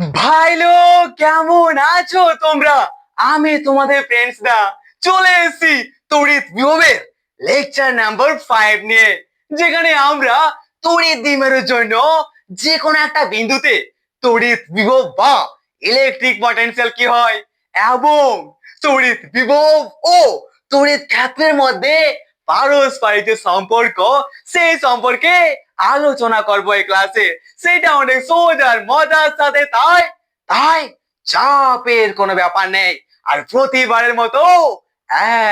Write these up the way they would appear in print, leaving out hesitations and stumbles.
ভাই লোক কেমন আছো তোমরা? আমি তোমাদের ফ্রেন্ডস দা চলে এসেছি তড়িৎ বিভবের লেকচার নাম্বার 5 নিয়ে, যেখানে আমরা তড়িৎ দ্বিমেরুর জন্য যে কোনো একটা বিন্দুতে তড়িৎ বিভব বা ইলেকট্রিক পটেনশিয়াল কি হয় এবং তড়িৎ বিভব ও তড়িৎ ক্ষেত্রের মধ্যে পারস্পরিক যে সম্পর্ক, সেই সম্পর্কে আলোচনা করবো এই ক্লাসে। সেটা অনেক সোজার মজার সাথে, তাই তাই চাপের কোনো ব্যাপার নেই। আর প্রতিবারের মতো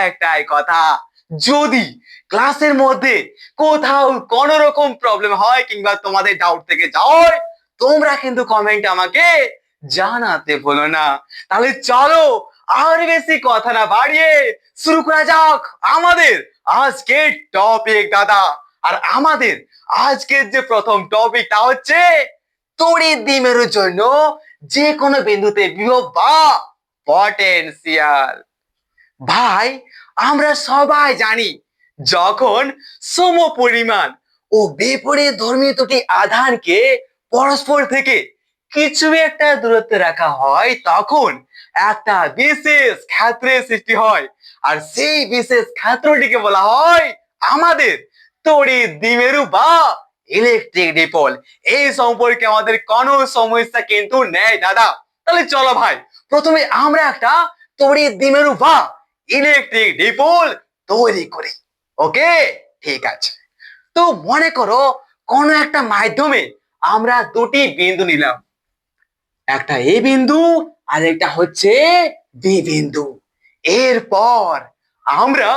একটাই কথা, যদি ক্লাসের মধ্যে কোথাও কোনো রকম প্রবলেম হয় কিংবা তোমাদের ডাউট থেকে যায়, তোমরা কিন্তু কমেন্ট আমাকে জানাতে ভুলো না। তাহলে চলো আর বেশি কথা না বাড়িয়ে শুরু করা যাক আমাদের আজকের টপিক দাদা। আর আমাদের আজকের যে প্রথম টপিকটা হচ্ছে তড়িৎ দ্বিমেরুর জন্য যে কোনো বিন্দুতে বিভব বা পটেনশিয়াল। ভাই, আমরা সবাই জানি যখন সমপরিমাণ ও বিপরীত ধর্মী দুটি আধানকে পরস্পর থেকে কিছু একটা দূরত্বে রাখা হয়, তখন একটা বিশেষ ক্ষেত্রের সৃষ্টি হয়। আর সেই বিশেষ ক্ষেত্রটিকে বলা হয় আমাদের তড়িৎ দ্বিমেরু বা ইলেকট্রিক ডিপোল। এই সম্পর্কে আমাদের কোনো সমস্যা কিন্তু নেই দাদা। তাহলে চলো ভাই, প্রথমে আমরা একটা তড়িৎ দ্বিমেরু বা ইলেকট্রিক ডিপোল তৈরি করি। ওকে, ঠিক আছে। তো মনে করো কোনো একটা মাধ্যমে আমরা দুটি বিন্দু নিলাম, একটা এ বিন্দু আর একটা হচ্ছে বি বিন্দু। এরপর আমরা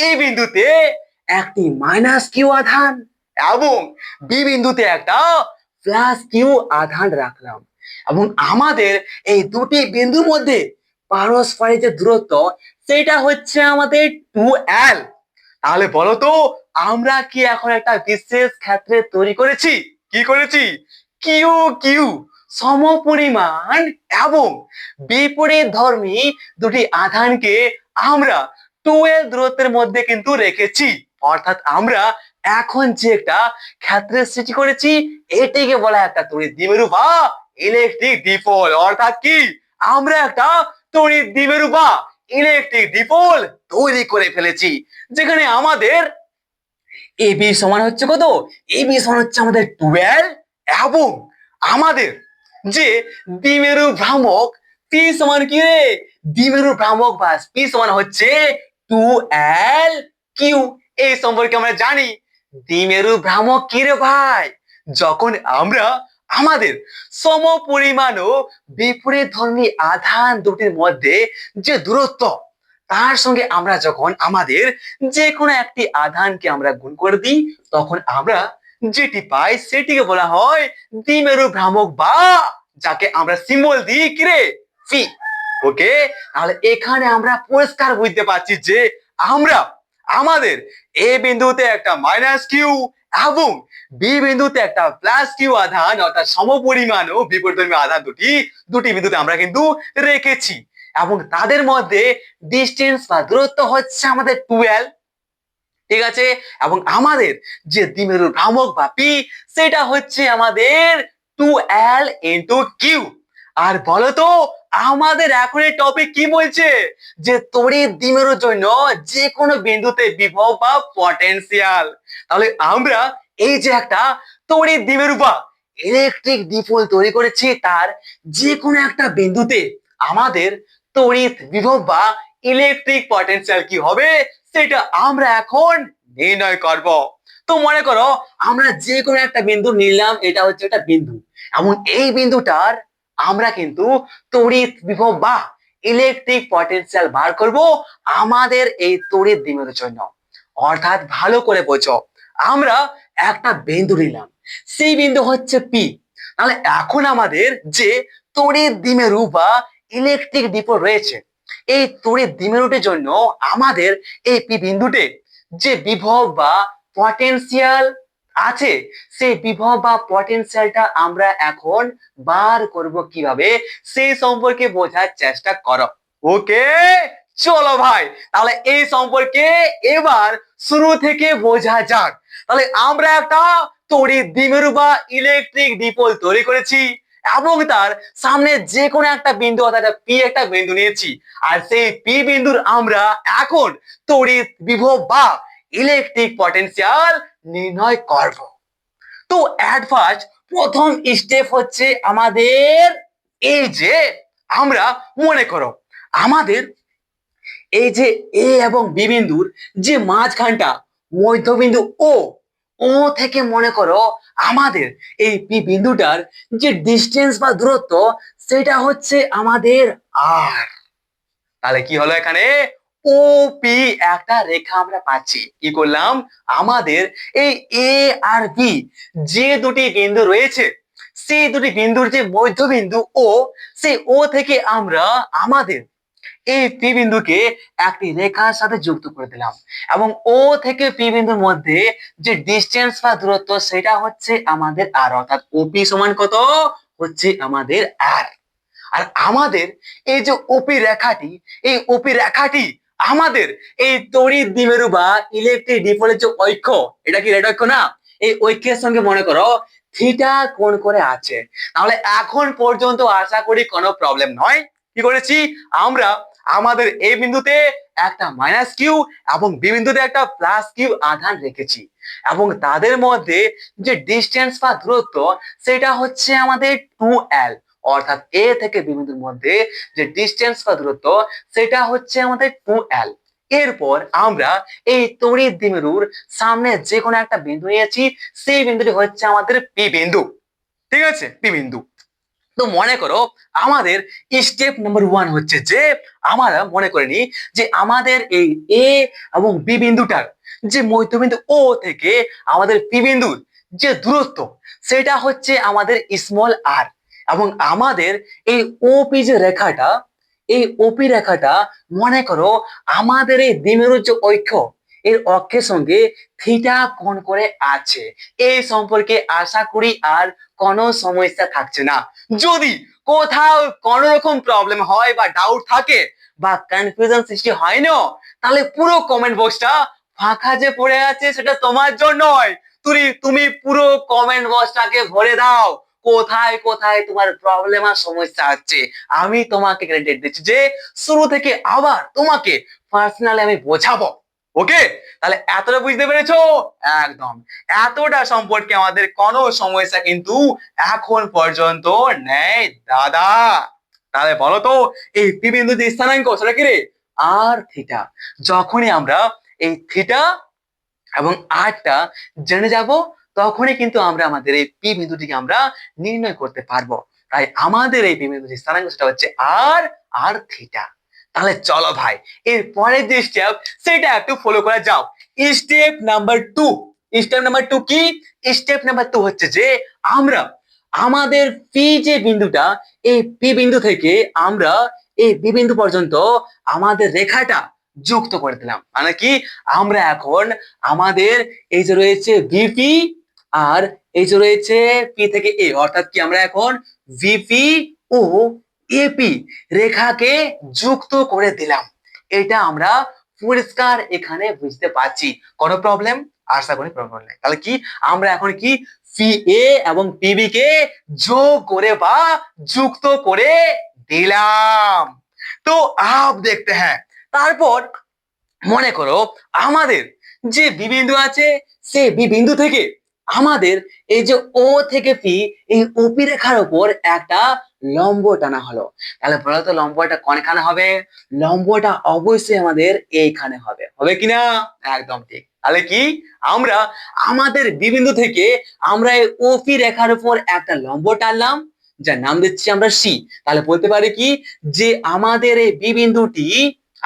এ বিন্দুতে একটি মাইনাস কিউ আধান এবং বি বিন্দুতে একটা প্লাস কিউ আধান রাখলাম, এবং আমাদের এই দুটি বিন্দুর মধ্যে পারস্পরিক যে দূরত্ব, সেটা হচ্ছে আমাদের 2l। তাহলে বলো তো, আমরা কি এখন একটা বিশেষ ক্ষেত্রে তৈরি করেছি? কি করেছি? কিউ কিউ সমপরিমাণ এবং বিপরীত ধর্মী দুটি আধানকে আমরা 2l দূরত্বের মধ্যে কিন্তু রেখেছি। অর্থাৎ আমরা এখন যে একটা ক্ষেত্রের সৃষ্টি করেছি, এটিকে বলা একটা তড়িৎ দ্বিমেরু বা ইলেকট্রিক ডিপোল। অর্থাৎ কি, আমরা একটা তড়িৎ দ্বিমেরু বা ইলেকট্রিক ডিপোল তৈরি করে ফেলেছি, যেখানে আমাদের এবি সমান হচ্ছে কত? এবি সমান হচ্ছে আমাদের 12, এবং আমাদের যে দ্বিমেরু ভ্রামক পি সমান কি রে? দ্বিমেরু ভ্রামক বা পি সমান হচ্ছে 2l কিউ। এই সম্পর্কে আমরা জানি দ্বিমেরু ভ্রামক কি রে ভাই? যখন আমরা আমাদের সমপরিমাণ ও বিপরীত ধর্মী আধান দুটির মধ্যে যে দূরত্ব, তার সঙ্গে আমরা যখন আমাদের যে কোনো একটি আধানকে আমরা গুণ করে দিই, তখন আমরা যেটি পাই সেটিকে বলা হয় দ্বিমেরু ভ্রামক, বা যাকে আমরা সিম্বল দিই কিরে, পি। ওকে, তাহলে এখানে আমরা পরিষ্কার বুঝতে পারছি যে আমরা আমাদের এ বিন্দুতে একটা মাইনাস কিউ এবং বি বিন্দুতে একটা প্লাস কিউ আধান, অর্থাৎ সমপরিমাণ ও বিপরীতধর্মী আধান দুটি বিন্দুতে আমরা কিন্তু রেখেছি, এবং তাদের মধ্যে ডিস্টেন্স বা দূরত্ব হচ্ছে আমাদের 12। ঠিক আছে, এবং আমাদের যে দ্বিমেরু ভ্রামক বা পি, সেটা হচ্ছে আমাদের 2l ইন্টু কিউ। আর বলতো, আমাদের এখন এই টপিক কি বলছে? যে তড়িৎ দ্বিমেরুর জন্য যে কোনো বিন্দুতে বিভব বা পটেনশিয়াল। তাহলে আমরা এই যে একটা তড়িৎ দ্বিমেরু বা ইলেকট্রিক ডিপোল তৈরি করেছি, তার যে কোনো একটা বিন্দুতে আমাদের তড়িৎ বিভব বা ইলেকট্রিক পটেনশিয়াল কি হবে, সেটা আমরা এখন নির্ণয় করব। তো মনে করো আমরা যে কোনো একটা বিন্দু নিলাম, এটা হচ্ছে একটা বিন্দু, এবং এই বিন্দুটার আমরা কিন্তু তড়িৎ বিভব বা ইলেকট্রিক পটেনশিয়াল বার করব আমাদের এই তড়িৎ দ্বিমেরুর জন্য। অর্থাৎ ভালো করে বোঝো, আমরা একটা বিন্দু নিলাম, সেই বিন্দু হচ্ছে পি। তাহলে এখন আমাদের যে তড়িৎ দ্বিমেরু বা ইলেকট্রিক ডিপোল রয়েছে, এই তড়িৎ দ্বিমেরুটির জন্য আমাদের এই পি বিন্দুতে যে বিভব বা পটেনশিয়াল আছে, সেই বিভব বা পটেনশিয়ালটা আমরা এখন বার করব কিভাবে, সেই সম্পর্কে বোঝার চেষ্টা করো। ওকে, চলো ভাই, তাহলে এই সম্পর্কে এবার শুরু থেকে বোঝা যাক। তাহলে আমরা একটা তড়িৎ দ্বিমেরু বা ইলেকট্রিক ডিপোল তৈরি করেছি, এবং তার সামনে যে কোনো একটা বিন্দু অর্থাৎ পি একটা বিন্দু নিয়েছি, আর সেই পি বিন্দুর আমরা এখন তড়িৎ বিভব বা ইলেকট্রিক পটেনশিয়াল নির্ণয় করব। তো অ্যাট ফার্স্ট প্রথম স্টেপ হচ্ছে আমাদের এই যে আমরা মনে করো আমাদের এই যে এ এবং বি বিন্দুর যে মাঝখানটা মধ্যবিন্দু ও, ও থেকে মনে করো আমাদের এই পি বিন্দুটার যে ডিস্টেন্স বা দূরত্ব সেটা হচ্ছে আমাদের আর। তাহলে কি হলো এখানে ও পি একটা রেখা আমরা পাচ্ছি। কি করলাম আমাদের এই এ আর বি যে দুটি বিন্দু রয়েছে সেই দুটি বিন্দুর যে মধ্যবিন্দু ও, সেই ও থেকে আমরা আমাদের এই পি বিন্দুকে একটি রেখার সাথে যুক্ত করে দিলাম এবং ও থেকে পি বিন্দুর মধ্যে যে ডিসটেন্স বা দূরত্ব সেটা হচ্ছে আমাদের আর, অর্থাৎ ওপি সমান কত হচ্ছে আমাদের আর। আর আমাদের এই যে ওপি রেখাটি, এই ওপি রেখাটি আমাদের এই তড়িৎ দ্বিমেরু বা ইলেকট্রিক ডিপোলের যে ঐক্য, এটা কি রেড ঐক্য না, এই ঐক্যের সঙ্গে মনে করো থিটা কোণ করে আছে। তাহলে এখন পর্যন্ত আশা করি কোনো প্রবলেম নয়। কি করেছি আমরা আমাদের এই বিন্দুতে একটা মাইনাস কিউ এবং বি বিন্দুতে একটা প্লাস কিউ আধান রেখেছি এবং তাদের মধ্যে যে ডিসটেন্স বা দূরত্ব সেটা হচ্ছে আমাদের 2l, অর্থাৎ এ থেকে বি বিন্দুর মধ্যে যে ডিসটেন্স বা দূরত্ব সেটা হচ্ছে আমাদের 2l। এরপর আমরা এই তড়িৎ দ্বিমেরুর সামনে যে কোনো একটা বিন্দু নিয়েছি, সেই বিন্দুটি হচ্ছে আমাদের পি বিন্দু। ঠিক আছে, পি বিন্দু। তো মনে করো আমাদের স্টেপ নাম্বার 1 হচ্ছে যে আমরা মনে করে নিই যে আমাদের এই এ এবং বি বিন্দুটার যে মধ্যবিন্দু ও থেকে আমাদের পি বিন্দুর যে দূরত্ব সেটা হচ্ছে আমাদের স্মল আর, এবং আমাদের এই ওপি যে রেখাটা, এই ওপি রেখাটা মনে করো আমাদের এই দ্বিমেরুর যে ঐক্য এর অক্ষের সঙ্গে থিটা কোণ করে আছে। এই সম্পর্কে আশা করি আর কোনো সমস্যা থাকছে না। যদি কোথাও কোনো রকম প্রবলেম হয় বা ডাউট থাকে বা কনফিউশন সৃষ্টি হয় না, তাহলে পুরো কমেন্ট বক্সটা ফাঁকা যে পড়ে আছে সেটা তোমার জন্যই। তুমি পুরো কমেন্ট বক্সটাকে ভরে দাও কোথায় কোথায় তোমার প্রবলেম আর সমস্যা হচ্ছে। আমি তোমাকে গ্যারান্টি দিচ্ছি যে শুরু থেকে আবার তোমাকে পার্সোনালি আমি বোঝাবো। ওকে, তাহলে এতটা বুঝতে পেরেছো? একদম এতটা সম্পর্কে আমাদের কোনো সমস্যা কিন্তু এখন পর্যন্ত নেই দাদা। তাহলে বলো তো এই পি বিন্দুর যে স্থানাঙ্ক সেটা কি রে? আর থিটা। যখনই আমরা এই থিটা এবং আরটা জেনে যাব তখনই কিন্তু আমরা আমাদের এই পি বিন্দুটিকে আমরা নির্ণয় করতে পারবো। তাই আমাদের এই পি বিন্দুর যে স্থানাঙ্ক সেটা হচ্ছে আর আর থিটা। তাহলে চলো ভাই এর পরের যে স্টেপ সেটা একটু ফলো করা যাও। Step number 2। স্টেপ নাম্বার 2 কি? স্টেপ নাম্বার 2 হচ্ছে যে আমরা আমাদের পি যে বিন্দুটা, এই পি বিন্দু থেকে আমরা এই বি বিন্দু পর্যন্ত আমাদের রেখাটা যুক্ত করে দিলাম। মানে কি আমরা এখন আমাদের এই যে রয়েছে ভিপি আর এই যে রয়েছে পি থেকে এ, অর্থাৎ কি আমরা এখন ভিপি ও এপি রেখাকে যুক্ত করে দিলাম। এটা আমরা পরিষ্কার এখানে বুঝতে পারছি। কোনো প্রবলেম? আশা করি প্রবলেম নেই। তাহলে কি আমরা এখন কি পি এ এবং পিবি কে যোগ করে বা যুক্ত করে দিলাম। তো আপ দেখতে হ্যাঁ, তারপর মনে করো আমাদের যে বি বিন্দু আছে সেই বি বিন্দু থেকে আমাদের এই যে ও থেকে পি, এই ওপি রেখার উপর একটা লম্ব টানা হলো। তাহলে বলো তো লম্বটা কোনখানে হবে? লম্বটা অবশ্যই আমাদের এইখানে হবে। হবে কিনা? একদম ঠিক। তাহলে কি আমরা আমাদের বি বিন্দু থেকে আমরা এই ওপি রেখার উপর একটা লম্ব টানলাম, যার নাম দিচ্ছি আমরা সি। তাহলে বলতে পারি কি যে আমাদের এই বি বিন্দুটি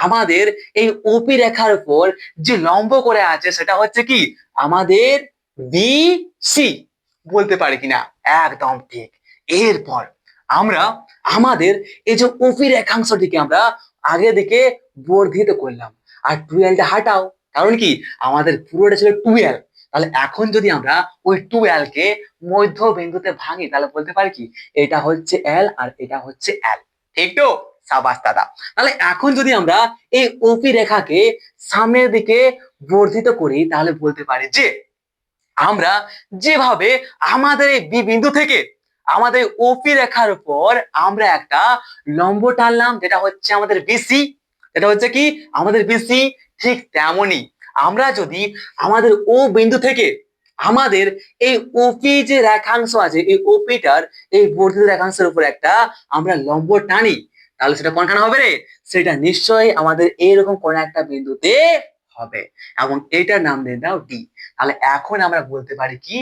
আমাদের এই ওপি রেখার উপর যে লম্ব করে আছে সেটা হচ্ছে কি আমাদের বি সি। বলতে পারি কিনা? একদম ঠিক। এরপর আমরা আমাদের এই যে ওপি রেখাংশটিকে আমরা আগে দিকে বর্ধিত করলাম, আর টুয়েলটা হাটাও, কারণ কি আমাদের পুরোটা ছিল টুয়েলভ। তাহলে এখন যদি আমরা ওই টুয়েলভ কে মধ্য বিন্দুতে ভাঙি তাহলে বলতে পারি কি এটা হচ্ছে এল আর এটা হচ্ছে এল। ঠিক তো? সাবাস দাদা। তাহলে এখন যদি আমরা এই ওপি রেখাকে সামনের দিকে বর্ধিত করি তাহলে বলতে পারি যে আমরা যেভাবে আমাদের এই বি বিন্দু থেকে আমাদের ওপি রেখার উপর আমরা একটা লম্ব টানলাম, যেটা হচ্ছে আমাদের বিসি। এটা হচ্ছে কি আমাদের বিসি। ঠিক তেমনই আমরা যদি আমাদের ও বিন্দু থেকে আমাদের এই ওপি যে রেখাংশ আছে, এই ওপিটার এই বর্ধিত রেখাংশের উপর একটা আমরা লম্ব টানি, তাহলে সেটা কোনখানে হবে রে? সেটা নিশ্চয়ই আমাদের এইরকম কোন একটা বিন্দুতে হবে, এবং এটার নাম দিয়ে দাও ডি। তাহলে এখন আমরা বলতে পারি কি,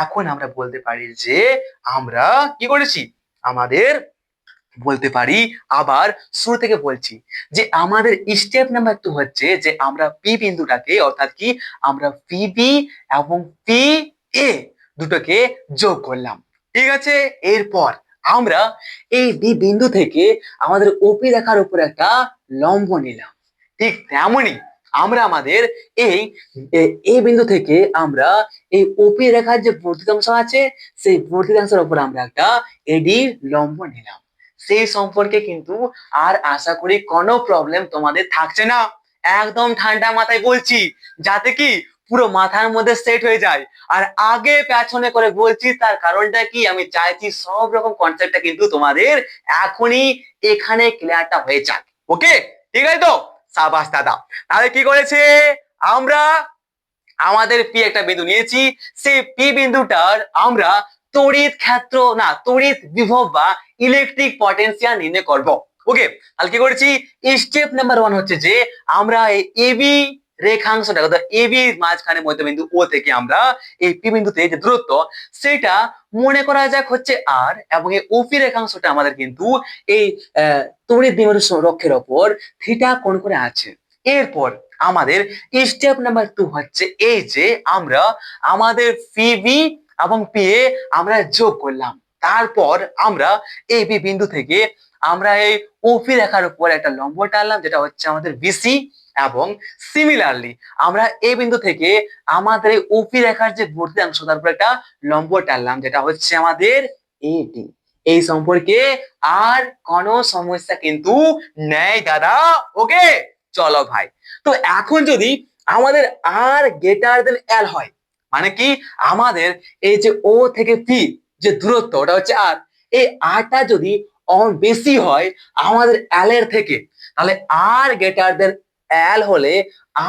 এখন আমরা বলতে পারি যে আমরা কি করেছি, আমাদের বলতে পারি, আবার শুরু থেকে বলছি, যে আমাদের স্টেপ নাম্বার 2 হচ্ছে যে আমরা পি বিন্দুটাকে, অর্থাৎ কি আমরা পিবি এবং পি এ দুটোকে যোগ করলাম। ঠিক আছে, এরপর আমরা এই ডি বিন্দু থেকে আমাদের ওপি রেখার উপর একটা লম্ব নিলাম। ঠিক তেমনই আমরা আমাদের এই এই বিন্দু থেকে আমরা এই ওপি রেখার যে বর্ধিতাংশ আছে, সেই বর্ধিতাংশের উপর আমরা একটা এডি লম্ব নিলাম। সেই সম্পর্কে কিন্তু আর আশা করি কোনো প্রবলেম তোমাদের থাকছে না। একদম ঠান্ডা মাথায় বলছি, যাতে কি পুরো মাথার মধ্যে সেট হয়ে যায়। আর আগে পেছনে করে বলছি, তার কারণটা কি, আমি চাইছি সব রকম কনসেপ্টটা কিন্তু তোমাদের এখনই এখানে ক্লিয়ারটা হয়ে যাক। ওকে, ঠিক আছে তো? সাবাস দাদা। তাহলে কি করেছে, আমরা আমাদের পি একটা বিন্দু নিয়েছি, সেই পি বিন্দুটার আমরা তড়িৎ ক্ষেত্র না তড়িৎ বিভব বা ইলেকট্রিক পটেনশিয়াল নির্ণয় করব। ওকে, তাহলে কি করেছি, স্টেপ নাম্বার 1 হচ্ছে যে আমরা এই এবি রেখাংশটা, অর্থাৎ এবি মাঝখানে মধ্যবিন্দু ও থেকে আমরা এই পি বিন্দুতে যে দূরত্ব, সেটা মনে করা যাক হচ্ছে আর, এবং এই ওপি রেখাংশটা আমাদের কিন্তু এই তড়িৎ বিভব রক্ষের ওপর থিটা কোণ করে আছে। এরপর আমাদের স্টেপ নাম্বার 2 হচ্ছে এই যে আমরা আমাদের পিবি এবং পি এ আমরা যোগ করলাম। তারপর আমরা এই বি বিন্দু থেকে আমরা এই ওপি রেখার উপর একটা লম্ব টানলাম, যেটা হচ্ছে আমাদের বিসি, এবং সিমিলারলি আমরা এই বিন্দু থেকে আমাদের এই ওপি রেখার যে বর্ধিতাংশ, তার উপর একটা লম্ব টানলাম, যেটা হচ্ছে আমাদের এডি। এই সম্পর্কে আর কোনো সমস্যা কিন্তু নেই দাদা। ওকে, চলো ভাই। তো এখন যদি আমাদের আর গ্রেটার দেন এল হয়, মানে কি আমাদের এই যে ও থেকে পি যে দূরত্ব, ওটা হচ্ছে আর, এই আরটা যদি বেশি হয় আমাদের এল এর থেকে, তাহলে আর গ্রেটার দেন এল হলে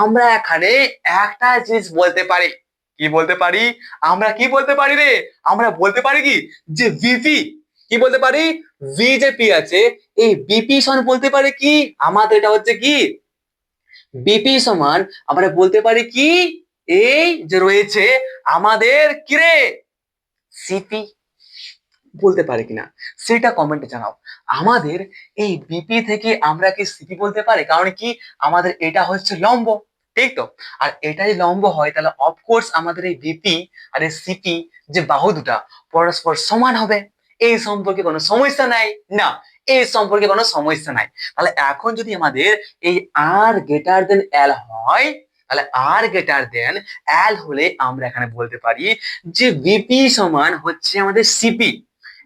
আমরা এখানে একটা জিনিস বলতে পারি। কি বলতে পারি? আমরা কি বলতে পারি রে? আমরা বলতে পারি কি, যে ভিপি, কি বলতে পারি, ভি যে পি আছে, এই বিপি সমান বলতে পারি কি, আমাদের এটা হচ্ছে কি বিপি সমান আমরা বলতে পারি কি, এই যে রয়েছে আমাদের কিরে সিপি। বলতে পারি কিনা সেটা কমেন্টে জানাও। আমাদের এই বিপি থেকে আমরা কি সিপি বলতে পারি? কারণ কি আমাদের এটা হচ্ছে লম্ব, ঠিক তো? আর এটাই লম্ব হয়, তাহলে অফকোর্স আমাদের এই বিপি আর এই সিপি যে বাহু দুটা পরস্পর সমান হবে। এই সম্পর্কে কোনো সমস্যা নাই না, এই সম্পর্কে কোনো সমস্যা নাই। তাহলে এখন যদি আমাদের এই আর গ্রেটার দেন এল হয়, তাহলে আর গ্রেটার দেন এল হলে আমরা এখানে বলতে পারি যে বিপি সমান হচ্ছে আমাদের সিপি,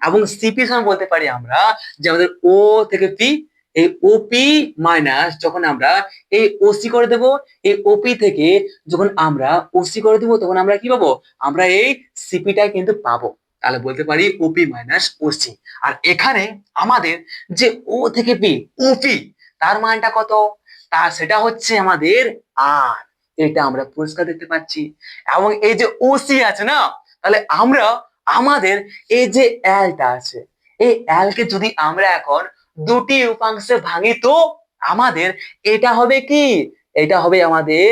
এবং সিপি সমান বলতে পারি আমরা যে আমাদের ও থেকে পি, এই ওপি মাইনাস যখন আমরা এই ওসি করে দেব, এই ওপি থেকে যখন আমরা ওসি করে দেব, তখন আমরা কি পাবো, আমরা এই সিপিটাই কিন্তু পাবো। তাহলে বলতে পারি ওপি মাইনাস ওসি। আর এখানে আমাদের যে ও থেকে পি, ওপি তার মানটা কত, তা সেটা হচ্ছে আমাদের আর, এটা আমরা পরিষ্কার দেখতে পাচ্ছি। এবং এই যে ওসি আছে না, তাহলে আমরা আমাদের এই যে এলটা আছে, এই এলকে যদি আমরা এখন দুটি উপাংশে ভাঙি, তো আমাদের এটা হবে কি, এটা হবে আমাদের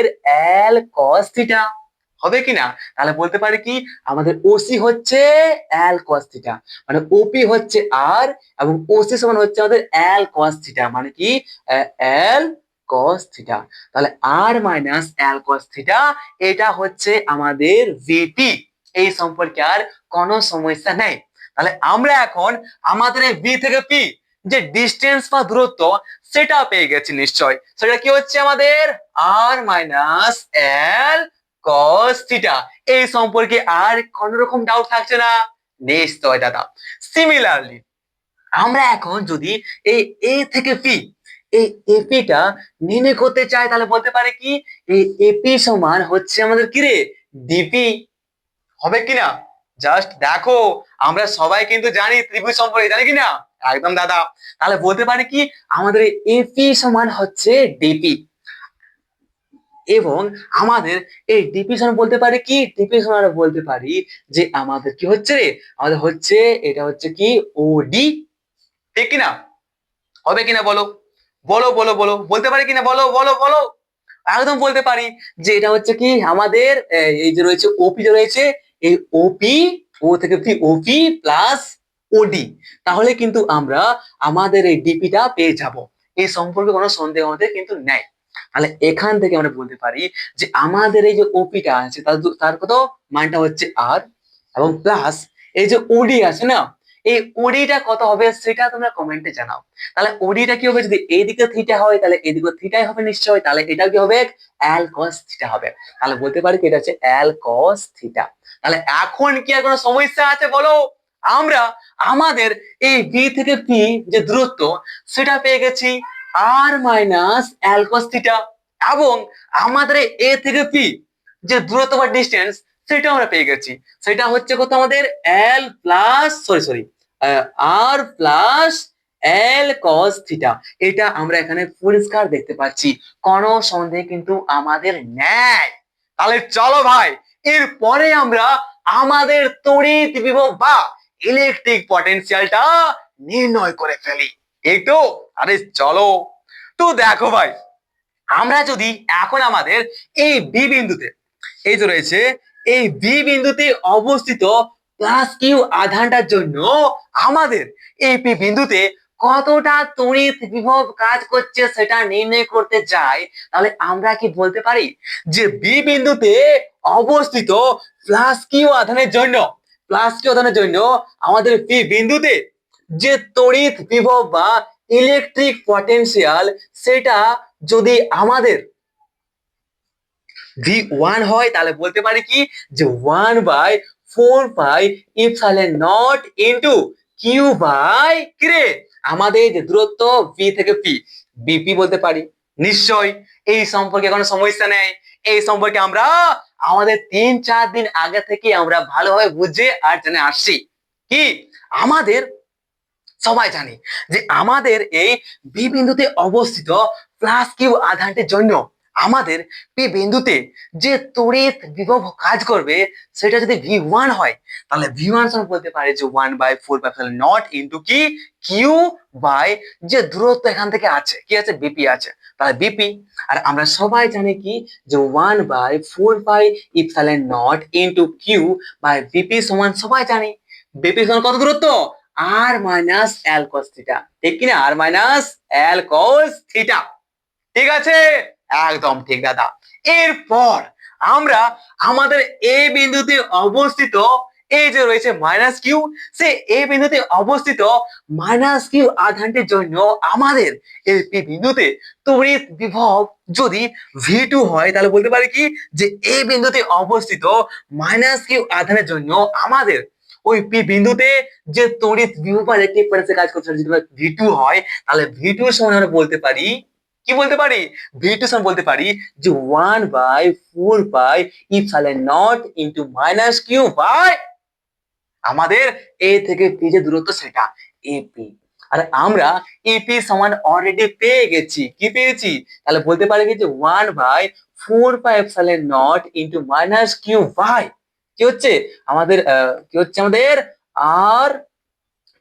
এল কস থিটা, হবে কিনা? তাহলে বলতে পারি কি, আমাদের ওসি হচ্ছে এল কস থিটা, মানে ওপি হচ্ছে আর, এবং ওসি সমান হচ্ছে আমাদের এল কস থিটা, মানে কি এল কস থিটা। তাহলে আর মাইনাস এল কস থিটা, এটা হচ্ছে আমাদের ভিপি। এই সম্পর্কে আর কোনো সমস্যা নেই। তাহলে আমরা এখন আমাদের এই বি থেকে পি যে ডিস্টেন্স বা দূরত্ব, সেটা পেয়ে গেছি নিশ্চয়। সেটা কি হচ্ছে আমাদের আর মাইনাস এল কস থিটা। এই সম্পর্কে আর কোন রকম ডাউট থাকছে না নিশ্চয় দাদা। সিমিলারলি আমরা এখন যদি এই এ থেকে পি এই এপিটা নির্ণয় করতে চাই, তাহলে বলতে পারে কি, এই এপি সমান হচ্ছে আমাদের কি রে, ডিপি, হবে কিনা? জাস্ট দেখো, আমরা সবাই কিন্তু জানি ত্রিভুজ সম্পর্কে, জানি কি না? একদম দাদা। তাহলে বলতে পারি কি আমাদের এপি সমান হচ্ছে ডিপি, এবং আমাদের এই ডিপি সমান বলতে পারি কি, ডিপি সমান আমরা বলতে পারি যে আমাদের কি হচ্ছে রে, আমাদের হচ্ছে এটা হচ্ছে কি ওডি, ঠিক কিনা? হবে কিনা বলো, বলো বলো বলো, বলতে পারি কিনা বলো বলো বলো। একদম বলতে পারি যে এটা হচ্ছে কি আমাদের এই যে রয়েছে ওপি যে রয়েছে, এই ওপি, ও থেকে পি, ওপি প্লাস ওডি, তাহলে কিন্তু আমরা আমাদের এই ডিপিটা পেয়ে যাব। এই সম্পর্কে কোনো সন্দেহ আমাদের কিন্তু নেই। তাহলে এখান থেকে আমরা বলতে পারি যে আমাদের এই যে ওপিটা আছে তার তার কত মানটা হচ্ছে আর, এবং প্লাস এই যে ওডি আছে না, এই ওডিটা কত হবে সেটা তোমরা কমেন্টে জানাও। তাহলে ওডিটা কি হবে, যদি এইদিকে থিটা হয় তাহলে এদিকে থিটাই হবে নিশ্চয়ই, তাহলে এটা কি হবে এল কস থিটা হবে। তাহলে বলতে পারি কি এটা হচ্ছে এল কস থিটা। তাহলে এখন কি আর কোনো সমস্যা আছে বলো? আমরা আমাদের এই বি থেকে পি যে দূরত্ব সেটা পেয়ে গেছি আর মাইনাস এল কস থিটা, এবং আমাদের এ থেকে পি যে দূরত্ব বা ডিস্টেন্স সেটা আমরা পেয়ে গেছি, সেটা হচ্ছে কত আমাদের এল প্লাস সরি সরি আর প্লাস এল কস থিটা। এটা আমরা এখানে পরিষ্কার দেখতে পাচ্ছি, কোনো সন্দেহ কিন্তু আমাদের নেই। তাহলে চলো ভাই, এরপরে আমরা আমাদের তড়িৎ বিভব বা ইলেকট্রিক পটেনশিয়ালটা নির্ণয় করে ফেলি, ঠিক তো? আরে চলো। তো দেখো ভাই, আমরা যদি এখন আমাদের এই বি বিন্দুতে, এই যে রয়েছে এই বি বিন্দুতে অবস্থিত প্লাস কিউ আধানটার জন্য আমাদের এই পি বিন্দুতে কতটা তড়িৎ বিভব কাজ করছে সেটা নির্ণয় করতে চাই, তাহলে আমরা কি বলতে পারি যে বি বিন্দুতে অবস্থিত প্লাস কিউ আধানের জন্য, প্লাস কিউ আধানের জন্য আমাদের পি বিন্দুতে যে তড়িৎ বিভব বা ইলেকট্রিক পটেনশিয়াল সেটা যদি আমাদের V1 হয় তাহলে বলতে পারি কি যে 1/4 pi epsilon not into Q by কিরে আমাদের যে দূরত্ব V থেকে P, বিপি বলতে পারি নিশ্চয়। এই সম্পর্কে কোনো সমস্যা নেই, এই সম্পর্কে আমরা আমাদের 3-4 দিন আগে থেকে আমরা ভালোভাবে বুঝে আর জেনে আসছি। কি আমাদের সবাই জানি যে আমাদের এই বি বিন্দুতে অবস্থিত প্লাস কিউ আধানটির জন্য আমাদের পি বিন্দুতে যে তড়িৎ বিভব কাজ করবে সেটা যদি V1 হয় তাহলে V1 সমান বলতে পারে যে 1/4 ইন্টু কি কিউ বাই যে দূরত্ব এখান থেকে আছে কি আছে বিপি আছে, তাহলে বিপি। আর আমরা সবাই জানি কি যে 1/4 epsilon not into q by BP সমান সবাই জানি বিপি সমান কত দূরত্ব আর মাইনাস এল কস থিটা, ঠিক কিনা? আর মাইনাস এল কস থিটা, ঠিক আছে? একদম ঠিক দাদা। এরপর আমরা আমাদের এ বিন্দুতে অবস্থিত এই যে রয়েছে মাইনাস কিউ, সে এ বিন্দুতে অবস্থিত মাইনাস কিউ আধানটির জন্য আমাদের এই পি বিন্দুতে তড়িৎ বিভব যদি V2 হয় তাহলে বলতে পারি কি যে এ বিন্দুতে অবস্থিত মাইনাস কিউ আধানের জন্য আমাদের ওই পি বিন্দুতে যে তড়িৎ বিভব বা ইলেকট্রিক পটেনশিয়াল কাজ করছে যদি V2 হয় তাহলে V2 সমান আমরা বলতে পারি কি বলতে পারি V2 সমান বলতে পারি যে 1/4 epsilon not into minus Q by আমাদের এ থেকে পি যে দূরত্ব সেটা এপি। আর আমরা এপি সমান অলরেডি পেয়ে গেছি, কি পেয়েছি? তাহলে বলতে পারি কি যে 1/4 epsilon not into minus Q by কি হচ্ছে আমাদের কি হচ্ছে আমাদের আর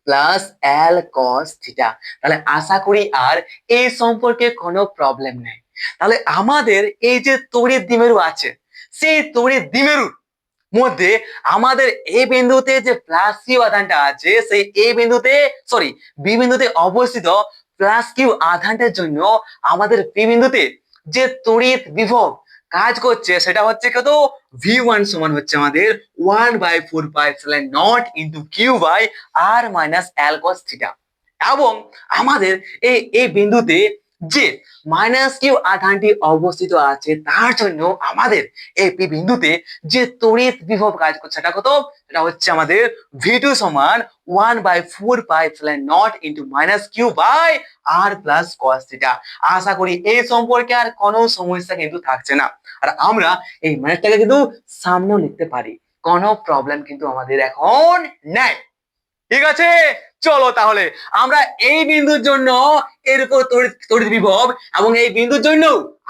প্লাস এল কস থিটা। তাহলে আশা করি আর এই সম্পর্কে কোনো প্রবলেম নেই। তাহলে আমাদের এই যে তড়িৎ দ্বিমেরু আছে সেই তড়িৎ দ্বিমেরুর মধ্যে আমাদের এ বিন্দুতে যে প্লাস কিউ আধানটা আছে সেই এ বিন্দুতে সরি বি বিন্দুতে অবস্থিত প্লাস কিউ আধানটার জন্য আমাদের পি বিন্দুতে যে তড়িৎ বিভব কাজ করছে সেটা হচ্ছে কত V1 সমান হচ্ছে আমাদের 1/4 not into q by r minus l cos theta. এবং আমাদের এই বিন্দুতে যে মাইনাস কিউ আধানটি অবস্থিত আছে তার জন্য আমাদের এই পি বিন্দুতে যে তড়িৎ বিভব কাজ করছে সেটা কত, এটা হচ্ছে আমাদের V2 সমান 1/4 not into minus Q by R plus cos theta. আশা করি এই সম্পর্কে আর কোনো সমস্যা কিন্তু থাকছে না। আর আমরা এই ম্যাথটাকে কিন্তু সামনেও লিখতে পারি কোনো প্রবলেম কিন্তু আমাদের এখন নাই। ঠিক আছে, চলো তাহলে আমরা এই বিন্দুর জন্য এর উপর তড়িৎ বিভব এবং এই বিন্দুর জন্য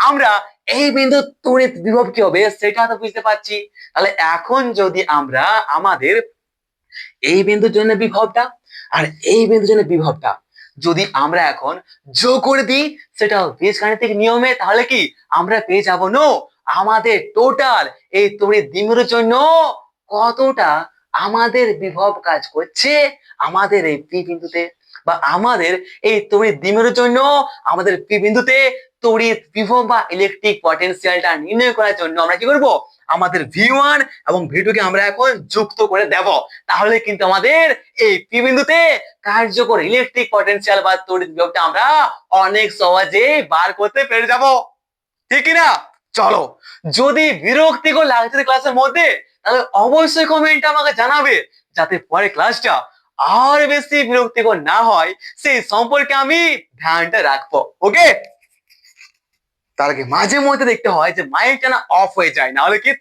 আমরা এই বিন্দুর তড়িৎ বিভব কি হবে সেটা তো বুঝতে পারছি। তাহলে এখন যদি আমরা আমাদের এই বিন্দুর জন্য বিভবটা আর এই বিন্দুর জন্য বিভবটা যদি আমরা এখন যোগ করে দিই সেটা বীজগাণিতিক নিয়মে, তাহলে কি আমরা পেয়ে যাব না আমাদের টোটাল এই তড়িৎ দ্বিমেরুর জন্য কতটা আমাদের বিভব কাজ করছে আমাদের এই পি বিন্দুতে, বা আমাদের এই তড়িৎ দ্বিমেরুর জন্য আমাদের পি বিন্দুতে তড়িৎ বিভব বা ইলেকট্রিক পটেনশিয়ালটা নির্ণয় করার জন্য আমরা কি করব, আমাদের V1 এবং V2 কে আমরা এখন যুক্ত করে দেব। তাহলে কিন্তু আমাদের এই পি বিন্দুতে কার্যকর ইলেকট্রিক পটেনশিয়াল বা তড়িৎ বিভবটা আমরা অনেক সহজে বার করতে পেরে যাব। ঠিক না? চলো, যদি বিরক্তিকর লাগছে ক্লাসের মধ্যে তাহলে অবশ্যই কমেন্টে আমাকে জানাবে, যাতে পরে ক্লাসটা আর বেশি বিরক্তিকর না হয় সেই সম্পর্কে আমি ধ্যানটা রাখবো। ওকে, তার আগে মাঝে মধ্যে দেখতে হয় যে মাইকটা না অফ হয়ে যায়, না হলে কি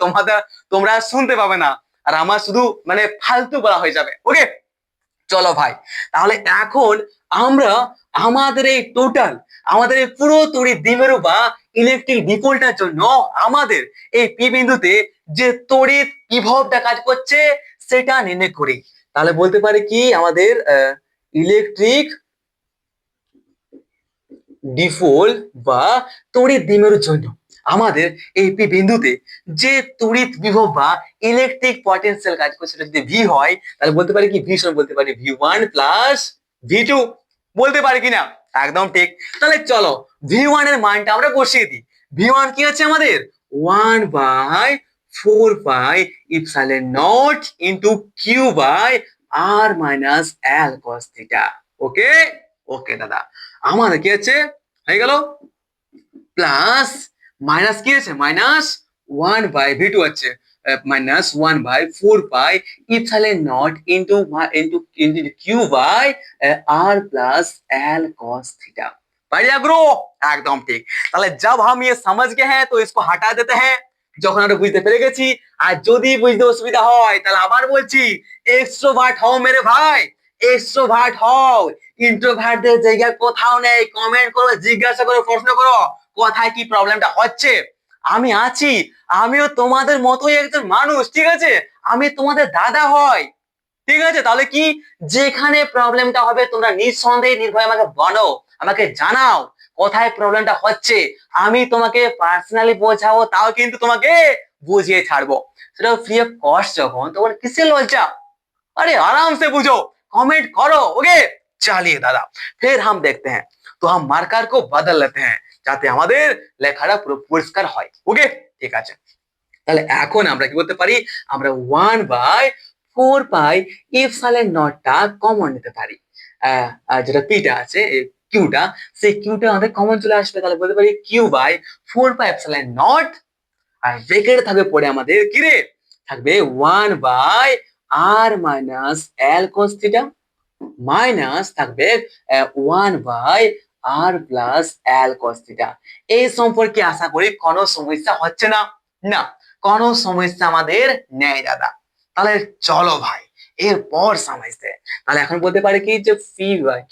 তোমরা শুনতে পাবে না আর আমার শুধু মানে ফালতু বলা হয়ে যাবে। ওকে, চলো ভাই, তাহলে এখন আমরা আমাদের এই টোটাল আমাদের এই পুরো তড়িৎ দ্বিমেরু বা ইলেকট্রিক ডিপোলটার জন্য আমাদের এই পি বিন্দুতে যে তড়িৎ বিভবটা কাজ করছে সেটা নির্ণয় করি। তাহলে বলতে পারি কি আমাদের ইলেকট্রিক ডিপোল বা তড়িৎ দ্বিমেরুর জন্য আমাদের এই পি বিন্দুতে যে তড়িৎ বিভব বা ইলেকট্রিক পটেনশিয়াল কাজ করছে সেটা যদি ভি হয় তাহলে বলতে পারি কি ভি সমান বলতে পারি V1 প্লাস V2, বলতে পারি কিনা? একদম ঠিক। তাহলে চলো V1 এর মানটা আমরা বসিয়ে দিই। V1 কি আছে আমাদের 1/4 pi epsilon not into Q by r minus l cos theta. Okay okay দাদা, আমাদের কি আছে হয়ে গেল প্লাস মাইনাস কি আছে মাইনাস 1/V2 আছে minus 1/4 pi epsilon not into Q by r plus l cos theta. बढ़िया ग्रो, একদম ঠিক। তাহলে जब हम ये समझ गए हैं तो इसको हटा देते हैं। যখন আমরা বুঝতে পেরে গেছি, আর যদি বুঝতে অসুবিধা হয় তাহলে আবার বলছি এক্সট্রোভার্ট হও মেরে ভাই, এক্সট্রোভার্ট হও। ইন্ট্রোভার্টদের জায়গায় কোথাও নেই। কমেন্ট করো, জিজ্ঞাসা করো, প্রশ্ন করো কোথায় কি প্রবলেমটা হচ্ছে। আমি আছি, আমিও তোমাদের মতোই একজন মানুষ। ঠিক আছে, আমি তোমাদের দাদা হই। ঠিক আছে, তাহলে কি যেখানে প্রবলেমটা হবে তোমরা নিঃসন্দেহে নির্ভয়ে আমাকে বলো, আমাকে জানাও কোথায় প্রবলেমটা হচ্ছে। আমি তোমাকে পার্সোনালি বোঝাবো, তাও কিন্তু তোমাকে বুঝিয়ে ছাড়বো, সেটা ফ্রি অফ কস্ট। যখন তখন কিসের লজ্জা? अरे आराम से पूछो, कमेंट करो। ओके, चलिए दादा फिर हम देखते हैं। तो हम मार्कर को बदल लेते हैं যাতে আমাদের লেখাটা পুরো পরিষ্কার হয়। ওকে, ঠিক আছে। তাহলে এখন আমরা কি করতে পারি, আমরা 1/4 পাই ইপসাইলন নটটা কমন নিতে পারি। যেটা পিটা আছে কিউটা, সেই কিউটা আমাদের কমন চলে আসবে। তাহলে বলতে পারি Q/4 pi epsilon not, R bracket থাকবে পরে আমাদের কি রে, থাকবে 1/r minus l cos theta minus থাকবে 1/r plus l cos theta. এই সম্পর্কে আশা করি কোনো সমস্যা হচ্ছে না। না, কোনো সমস্যা আমাদের নেই দাদা। তাহলে চলো ভাই এরপর সমস্যা। তাহলে এখন বলতে পারি কি যে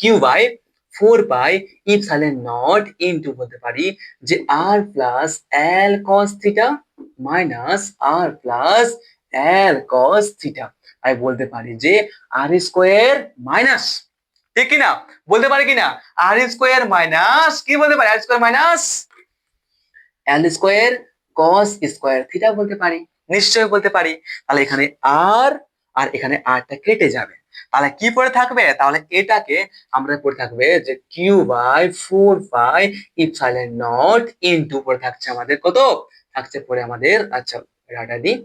Q/4 pi epsilon not into বলতে পারি যে r plus l cos theta minus r plus l cos theta. আমি বলতে পারি যে আর স্কোয়ার মাইনাস, ঠিক কিনা? বলতে পারি কিনা আর স্কোয়ার মাইনাস কি বলতে পারি, আর স্কোয়ার মাইনাস এল স্কোয়ার কস স্কোয়ার থিটা বলতে পারি, নিশ্চয়ই বলতে পারি। তাহলে এখানে আর এখানে আরটা কেটে যাবে। তাহলে কি পড়ে থাকবে, তাহলে এটাকে আমরা পড়ে থাকবে যে Q/4 pi epsilon not into পড়ে থাকছে আমাদের কত থাকছে পরে আমাদের, আচ্ছা ডাটা দিই,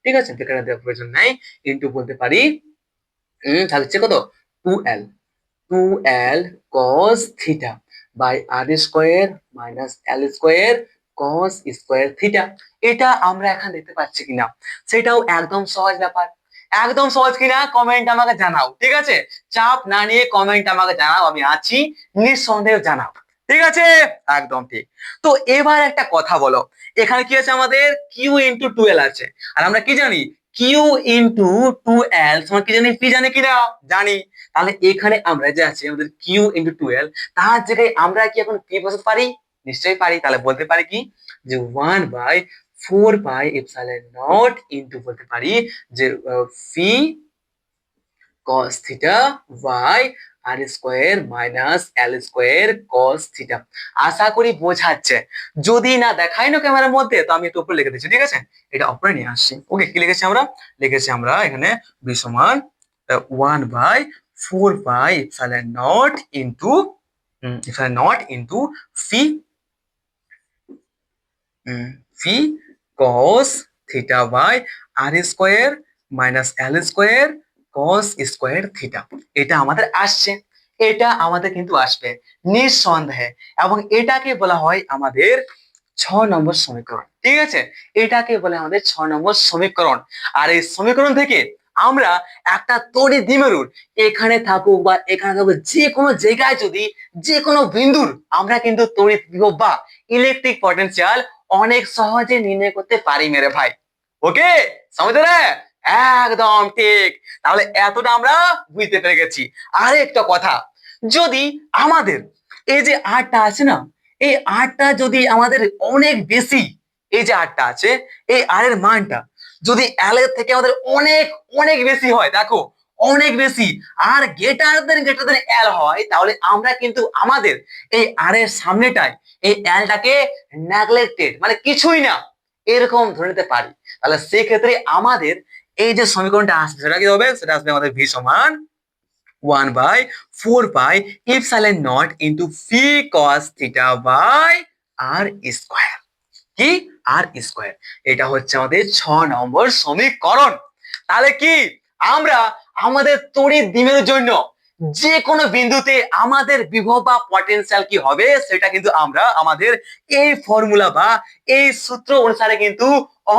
ঠিক আছে বেকার দেওয়ার প্রয়োজন নাই, ইনটু বলতে পারি থাকছে কত 2l cos theta by R square minus L square cos square theta. এটা আমরা এখন দেখতে পাচ্ছি কিনা সেটাও একদম সহজ ব্যাপার। একদম সহজ কিনা কমেন্ট আমাকে জানাও। ঠিক আছে, চাপ না নিয়ে কমেন্ট আমাকে জানাও, আমি আছি, নিঃসন্দেহে জানাও। ঠিক আছে, একদম ঠিক। তো এবার একটা কথা বলো, এখানে কি আছে আমাদের Q ইন্টু 2l আছে, আর আমরা কি জানি কিউ ইন্টু টু এল সমান কি জানি, পি জানি কিনা জানি। তাহলে এখানে আমরা যে আছে আমাদের কিউ ইন্টু টু এল, তার জায়গায় আমরা কি এখন পি বসাতে পারি? নিশ্চয়ই পারি। তাহলে বলতে পারি কি যে 1/4 পাই এপসাইলন নট ইন্টু বলতে পারি যে P cos theta by R square minus L square cos theta. আশা করি বোঝাচ্ছে। যদি না দেখাই না ক্যামেরার মধ্যে, তো আমি একটু উপরে লিখে দিচ্ছি, ঠিক আছে? এটা উপরে নিয়ে আসছি। ওকে, কি লিখেছি আমরা? লিখেছি আমরা এখানে বি সমান 1/4 pi epsilon not into phi phi cos theta by R square minus L square cos square theta. এটা আমাদের আসছে, এটা আমাদের কিন্তু আসবে নিঃসন্দেহে। এবং এটাকে বলা হয় আমাদের 6 নম্বর সমীকরণ, ঠিক আছে? এটাকে বলে আমাদের 6 নম্বর সমীকরণ। আর এই সমীকরণ থেকে আমরা একটা তড়িৎ দ্বিমেরুর এখানে থাকুক বা এখানে থাকুক, যে কোনো জায়গায় যদি যে কোনো বিন্দুর আমরা কিন্তু তড়িৎ বিভব বা ইলেকট্রিক পটেনশিয়াল অনেক সহজে নির্ণয় করতে পারি মেরে ভাই। ওকে, সমঝ রে? একদম ঠিক। তাহলে এতটা আমরা বুঝতে পেরে গেছি। আর একটা কথা, যদি আমাদের এই যে আরটা আছে না, এই আরটা যদি আমাদের অনেক বেশি, এই যে আরটা আছে, এই আর এর মানটা যদি এল এর থেকে আমাদের অনেক অনেক বেশি হয়, দেখো অনেক বেশি, আর গ্রেটার দেন এল হয়, তাহলে আমরা কিন্তু আমাদের এই আর এর সামনেটায় এই এলটাকে নেগলেক্টেড, মানে কিছুই না এরকম ধরে নিতে পারি। তাহলে সেক্ষেত্রে আমাদের এই যে সমীকরণটা আসবে সেটা কি হবে? সেটা আসবে আমাদের ভি সমান 1/4 pi epsilon not into phi cos theta by R square. কি? R square. এটা হচ্ছে আমাদের 6 নম্বর সমীকরণ। তাহলে কি আমরা আমাদের তড়িৎ দ্বিমেরুর জন্য যে কোনো বিন্দুতে আমাদের বিভব বা পটেনশিয়াল কি হবে সেটা কিন্তু আমরা আমাদের এই ফর্মুলা বা এই সূত্র অনুসারে কিন্তু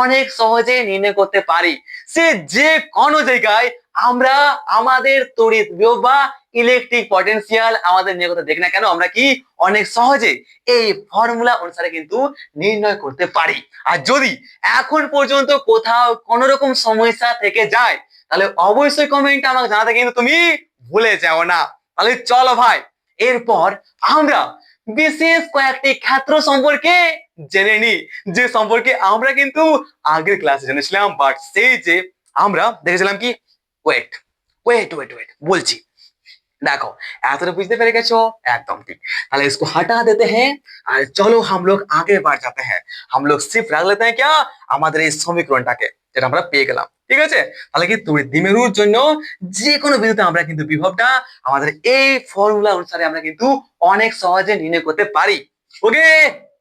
অনেক সহজে নির্ণয় করতে পারি। সে যে কোনো জায়গায় আমরা আমাদের তড়িৎ বিভব বা ইলেকট্রিক পটেনশিয়াল আমাদের নিয়ে কথা দেখি না কেন, আমরা কি অনেক সহজে এই ফর্মুলা অনুসারে কিন্তু নির্ণয় করতে পারি। আর যদি এখন পর্যন্ত কোথাও কোনো রকম সমস্যা থেকে যায়, তাহলে অবশ্যই কমেন্টে আমাকে জানাতে কিন্তু তুমি ভুলে যাও না। তাহলে চলো ভাই, এরপর আমরা বিশেষ কয়েকটি ক্ষেত্র সম্পর্কে জেনে নি, যে সম্পর্কে আমরা কিন্তু আগের ক্লাসে জেনেছিলাম, বাট সেই যে আমরা দেখেছিলাম কি, ওয়েট ওয়েট ওয়েট ওয়েट বলছি। देखो एतटा बुझते पेरे गेছো, एकदम ठीक। তাহলে इसको हटा देते हैं और चलो हम लोग आगे बढ़ जाते हैं। हम लोग सिर्फ रख लेते हैं क्या, আমাদের এই সমীকরণটাকে যেটা আমরা পেয়ে গেলাম, ঠিক আছে? তাহলে কি তড়িৎ দ্বিমেরুর জন্য যে কোনো বিন্দুতে আমরা কিন্তু বিভবটা আমাদের এই ফর্মুলা অনুসারে আমরা কিন্তু অনেক সহজে নির্ণয় করতে পারি। ওকে,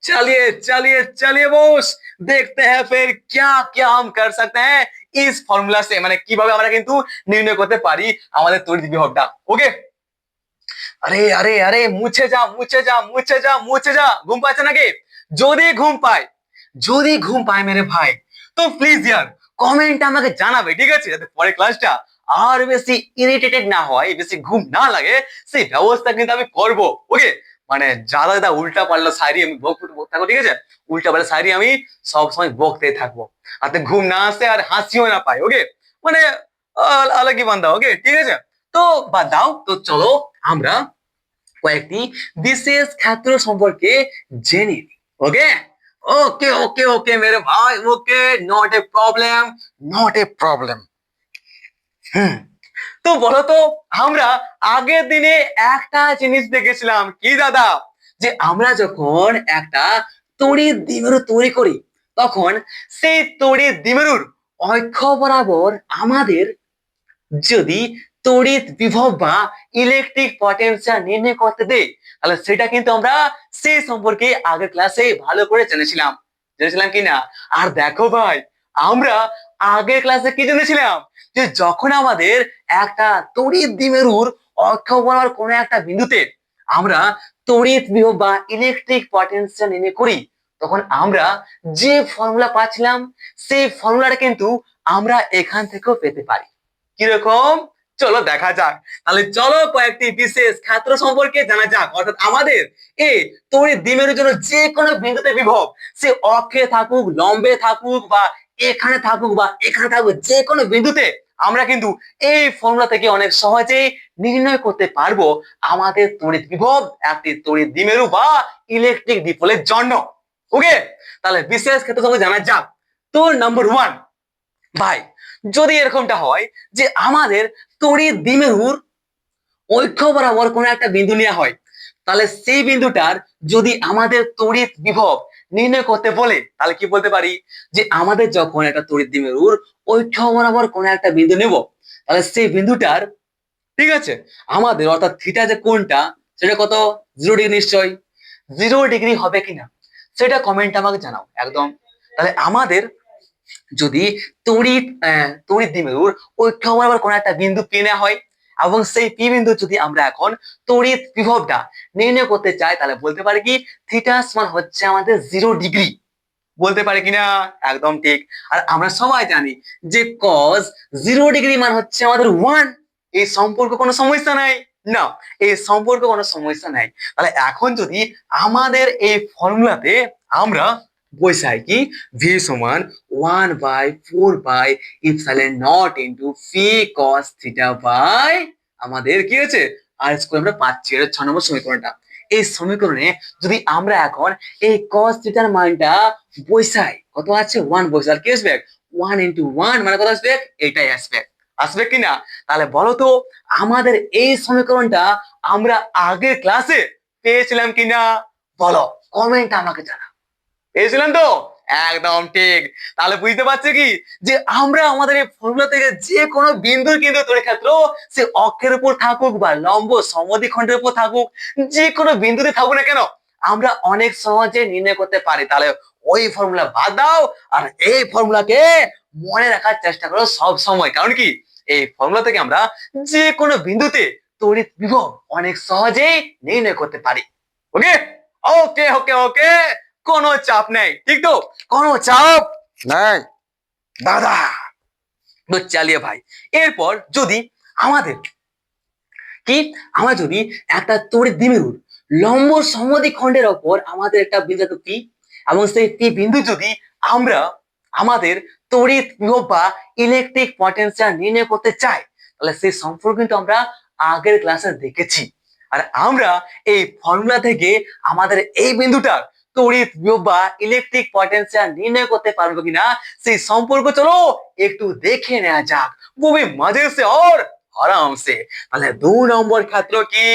चलिए चलिए चलिए বস, देखते हैं फिर क्या क्या हम कर सकते हैं इस ফর্মুলা से, মানে কিভাবে আমরা কিন্তু নির্ণয় করতে পারি আমাদের তড়িৎ বিভবটা। ওকে, আরে আরে আরে মুছে যা মুছে যা মুছে যা মুছে যা, ঘুম পাচ্ছে নাকি? যদি ঘুম পায়, যদি ঘুম পায় মেরে ভাই, তো প্লিজ ইয়ার কমেন্ট আমাকে জানাবে, ঠিক আছে? যাতে পরের ক্লাসটা আর বেশি ইরিটেটেড না হয়, বেশি ঘুম না লাগে, সেই ব্যবস্থা কিন্তু আমি করব। ওকে, মানে যারা দাদা উল্টা পাল্টা শায়রি আমি বকতে থাকবো, ঠিক আছে? উল্টা পাল্টা শায়রি আমি সব সময় বকতে থাকবো, যাতে ঘুম না আসে আর হাসিও না পায়। ওকে, মানে আলাগি বান্দা। ওকে, ঠিক আছে? তো বাদ দাও, তো চলো আমরা কয়েকটি বিশেষ ক্ষেত্র সম্পর্কে জেনে নিই। ওকে ওকে ওকে ওকে মেরে ভাই, okay, not a problem, not a problem. তো বলো তো, আমরা আগের দিনে একটা জিনিস দেখেছিলাম কি দাদা, যে আমরা যখন একটা তড়িৎ দ্বিমেরু তৈরি করি, তখন সেই তড়িৎ দ্বিমেরুর অক্ষ বরাবর আমাদের যদি তড়িৎ বিভব বা ইলেকট্রিক পটেনশিয়াল নির্ণয় করতে দেয়, তাহলে সেটা কিন্তু আমরা সেই সম্পর্কে আগের ক্লাসে ভালো করে জেনেছিলাম, জেনেছিলাম কি না? আর দেখো ভাই, আমরা আগের ক্লাসে কি জেনেছিলাম, যে যখন আমাদের একটা তড়িৎ দ্বিমেরুর অক্ষ বরাবর কোনো একটা বিন্দুতে আমরা তড়িৎ বিভব বা ইলেকট্রিক পটেনশিয়াল নির্ণয় করি, তখন আমরা যে ফর্মুলা পাচ্ছিলাম সেই ফর্মুলাটা কিন্তু আমরা এখান থেকেও পেতে পারি। কিরকম? চলো দেখা যাক। তাহলে চলো কয়েকটি বিশেষ ক্ষেত্র সম্পর্কে জানা যাক। অর্থাৎ আমাদের এই তড়িৎ দ্বিমেরুর জন্য যে কোনো বিন্দুতে বিভব, সে অক্ষে থাকুক, লম্বে থাকুক বা এখানে থাকুক বা এখানে থাকুক, যে কোনো বিন্দুতে আমরা কিন্তু এই ফর্মুলা থেকে অনেক সহজেই নির্ণয় করতে পারবো আমাদের তড়িৎ বিভব একটি তড়িৎ দ্বিমেরু বা ইলেকট্রিক ডিপোলের জন্য। ওকে, তাহলে বিশেষ ক্ষেত্রে সবাই জানা যাক। তো নাম্বার 1, ভাই যদি এরকমটা হয় যে আমাদের তড়িৎ দ্বিমেরুর ঐক্য বরাবর কোনো একটা বিন্দু নেওয়া হয়, তাহলে সেই বিন্দুটার যদি আমাদের তড়িৎ বিভব নির্ণয় করতে বলে, তাহলে কি বলতে পারি যে আমাদের যখন একটা তড়িৎ দ্বিমেরুর ঐক্য বরাবর কোনো একটা বিন্দু নেব, তাহলে সেই বিন্দুটার, ঠিক আছে, আমাদের অর্থাৎ থিটা যে কোণটা সেটা কত, 0 ডিগ্রি নিশ্চয়। 0 ডিগ্রি হবে কিনা সেটা কমেন্ট আমাকে জানাও একদম। তাহলে আমাদের যদি তড়িৎ দ্বিমেরুর ঐক্য বরাবর কোনো একটা বিন্দু পি নেওয়া হয় এবং সেই পি বিন্দু যদি আমরা এখন তড়িৎ বিভবটা নির্ণয় করতে চাই, তাহলে বলতে পারি কি থিটা সমান হচ্ছে আমাদের 0 ডিগ্রি। বলতে পারি কিনা? একদম ঠিক। আর আমরা সবাই জানি যে cos 0 ডিগ্রি মান হচ্ছে আমাদের 1। এই সম্পর্ক কোনো সমস্যা নাই না, এই সম্পর্ক কোনো সমস্যা নাই। তাহলে এখন যদি আমাদের এই ফর্মুলাতে আমরা বসাই কি v সমান 1/4 into phi cos theta by আমাদের কি আছে আর স্কয়ার আমরা পাচ্ছি। এটা 6 নম্বর সমীকরণটা। এই সমীকরণে যদি আমরা এখন এই cos থিটার মানটা বসাই, কত আছে 1 বসাই, কি আসবে 1 ইনটু 1 মানে কত আসবে, এটাই আসবে। আসবে কিনা? তাহলে বলো তো আমাদের এই সমীকরণটা আমরা আগের ক্লাসে পেয়েছিলাম কিনা, বলো কমেন্ট আমাকে জানা। পেয়েছিলাম তো? একদম ঠিক। তাহলে বুঝতে পারছি কি যে আমরা আমাদের এই ফর্মুলা থেকে যে কোনো বিন্দুর কিন্তু তড়িৎ ক্ষেত্র সে অক্ষের উপর থাকুক বা লম্ব সমদ্বিখণ্ডের উপর থাকুক, যে কোনো বিন্দুতে থাকুক না কেন, আমরা অনেক সহজে নির্ণয় করতে পারি। তাহলে ওই ফর্মুলা বাদ দাও আর এই ফর্মুলাকে মনে রাখার চেষ্টা করো সব সময়। কারণ কি এই ফর্মুলা থেকে আমরা যে কোনো বিন্দুতে তড়িৎ বিভব অনেক সহজেই নির্ণয় করতে পারি। ওকে ওকে ওকে ওকে, কোনো চাপ নেই, ঠিক তো? কোনো চাপ নেই দাদা। তো চালিয়ে ভাই, এরপর যদি আমাদের কি আমরা যদি একটা তড়িৎ দ্বিমেরুর লম্ব সমদ্বিখণ্ডের ওপর আমাদের একটা বিন্দু পি এবং সেই পি বিন্দু যদি আমরা আমাদের তড়িৎ বিভব বা ইলেকট্রিক পটেনশিয়াল নির্ণয় করতে চাই, তাহলে সেই সম্পর্ক কিন্তু আমরা আগের ক্লাসে দেখেছি। আর আমরা এই ফর্মুলা থেকে আমাদের এই বিন্দুটার তড়িৎ বিভব বা ইলেকট্রিক পটেনশিয়াল নির্ণয় করতে পারবো কিনা সেই সম্পর্ক চলো একটু দেখে নেওয়া যাক। খুবই মজে সে और আরাম সে। তাহলে 2 নম্বর ক্ষেত্র কি,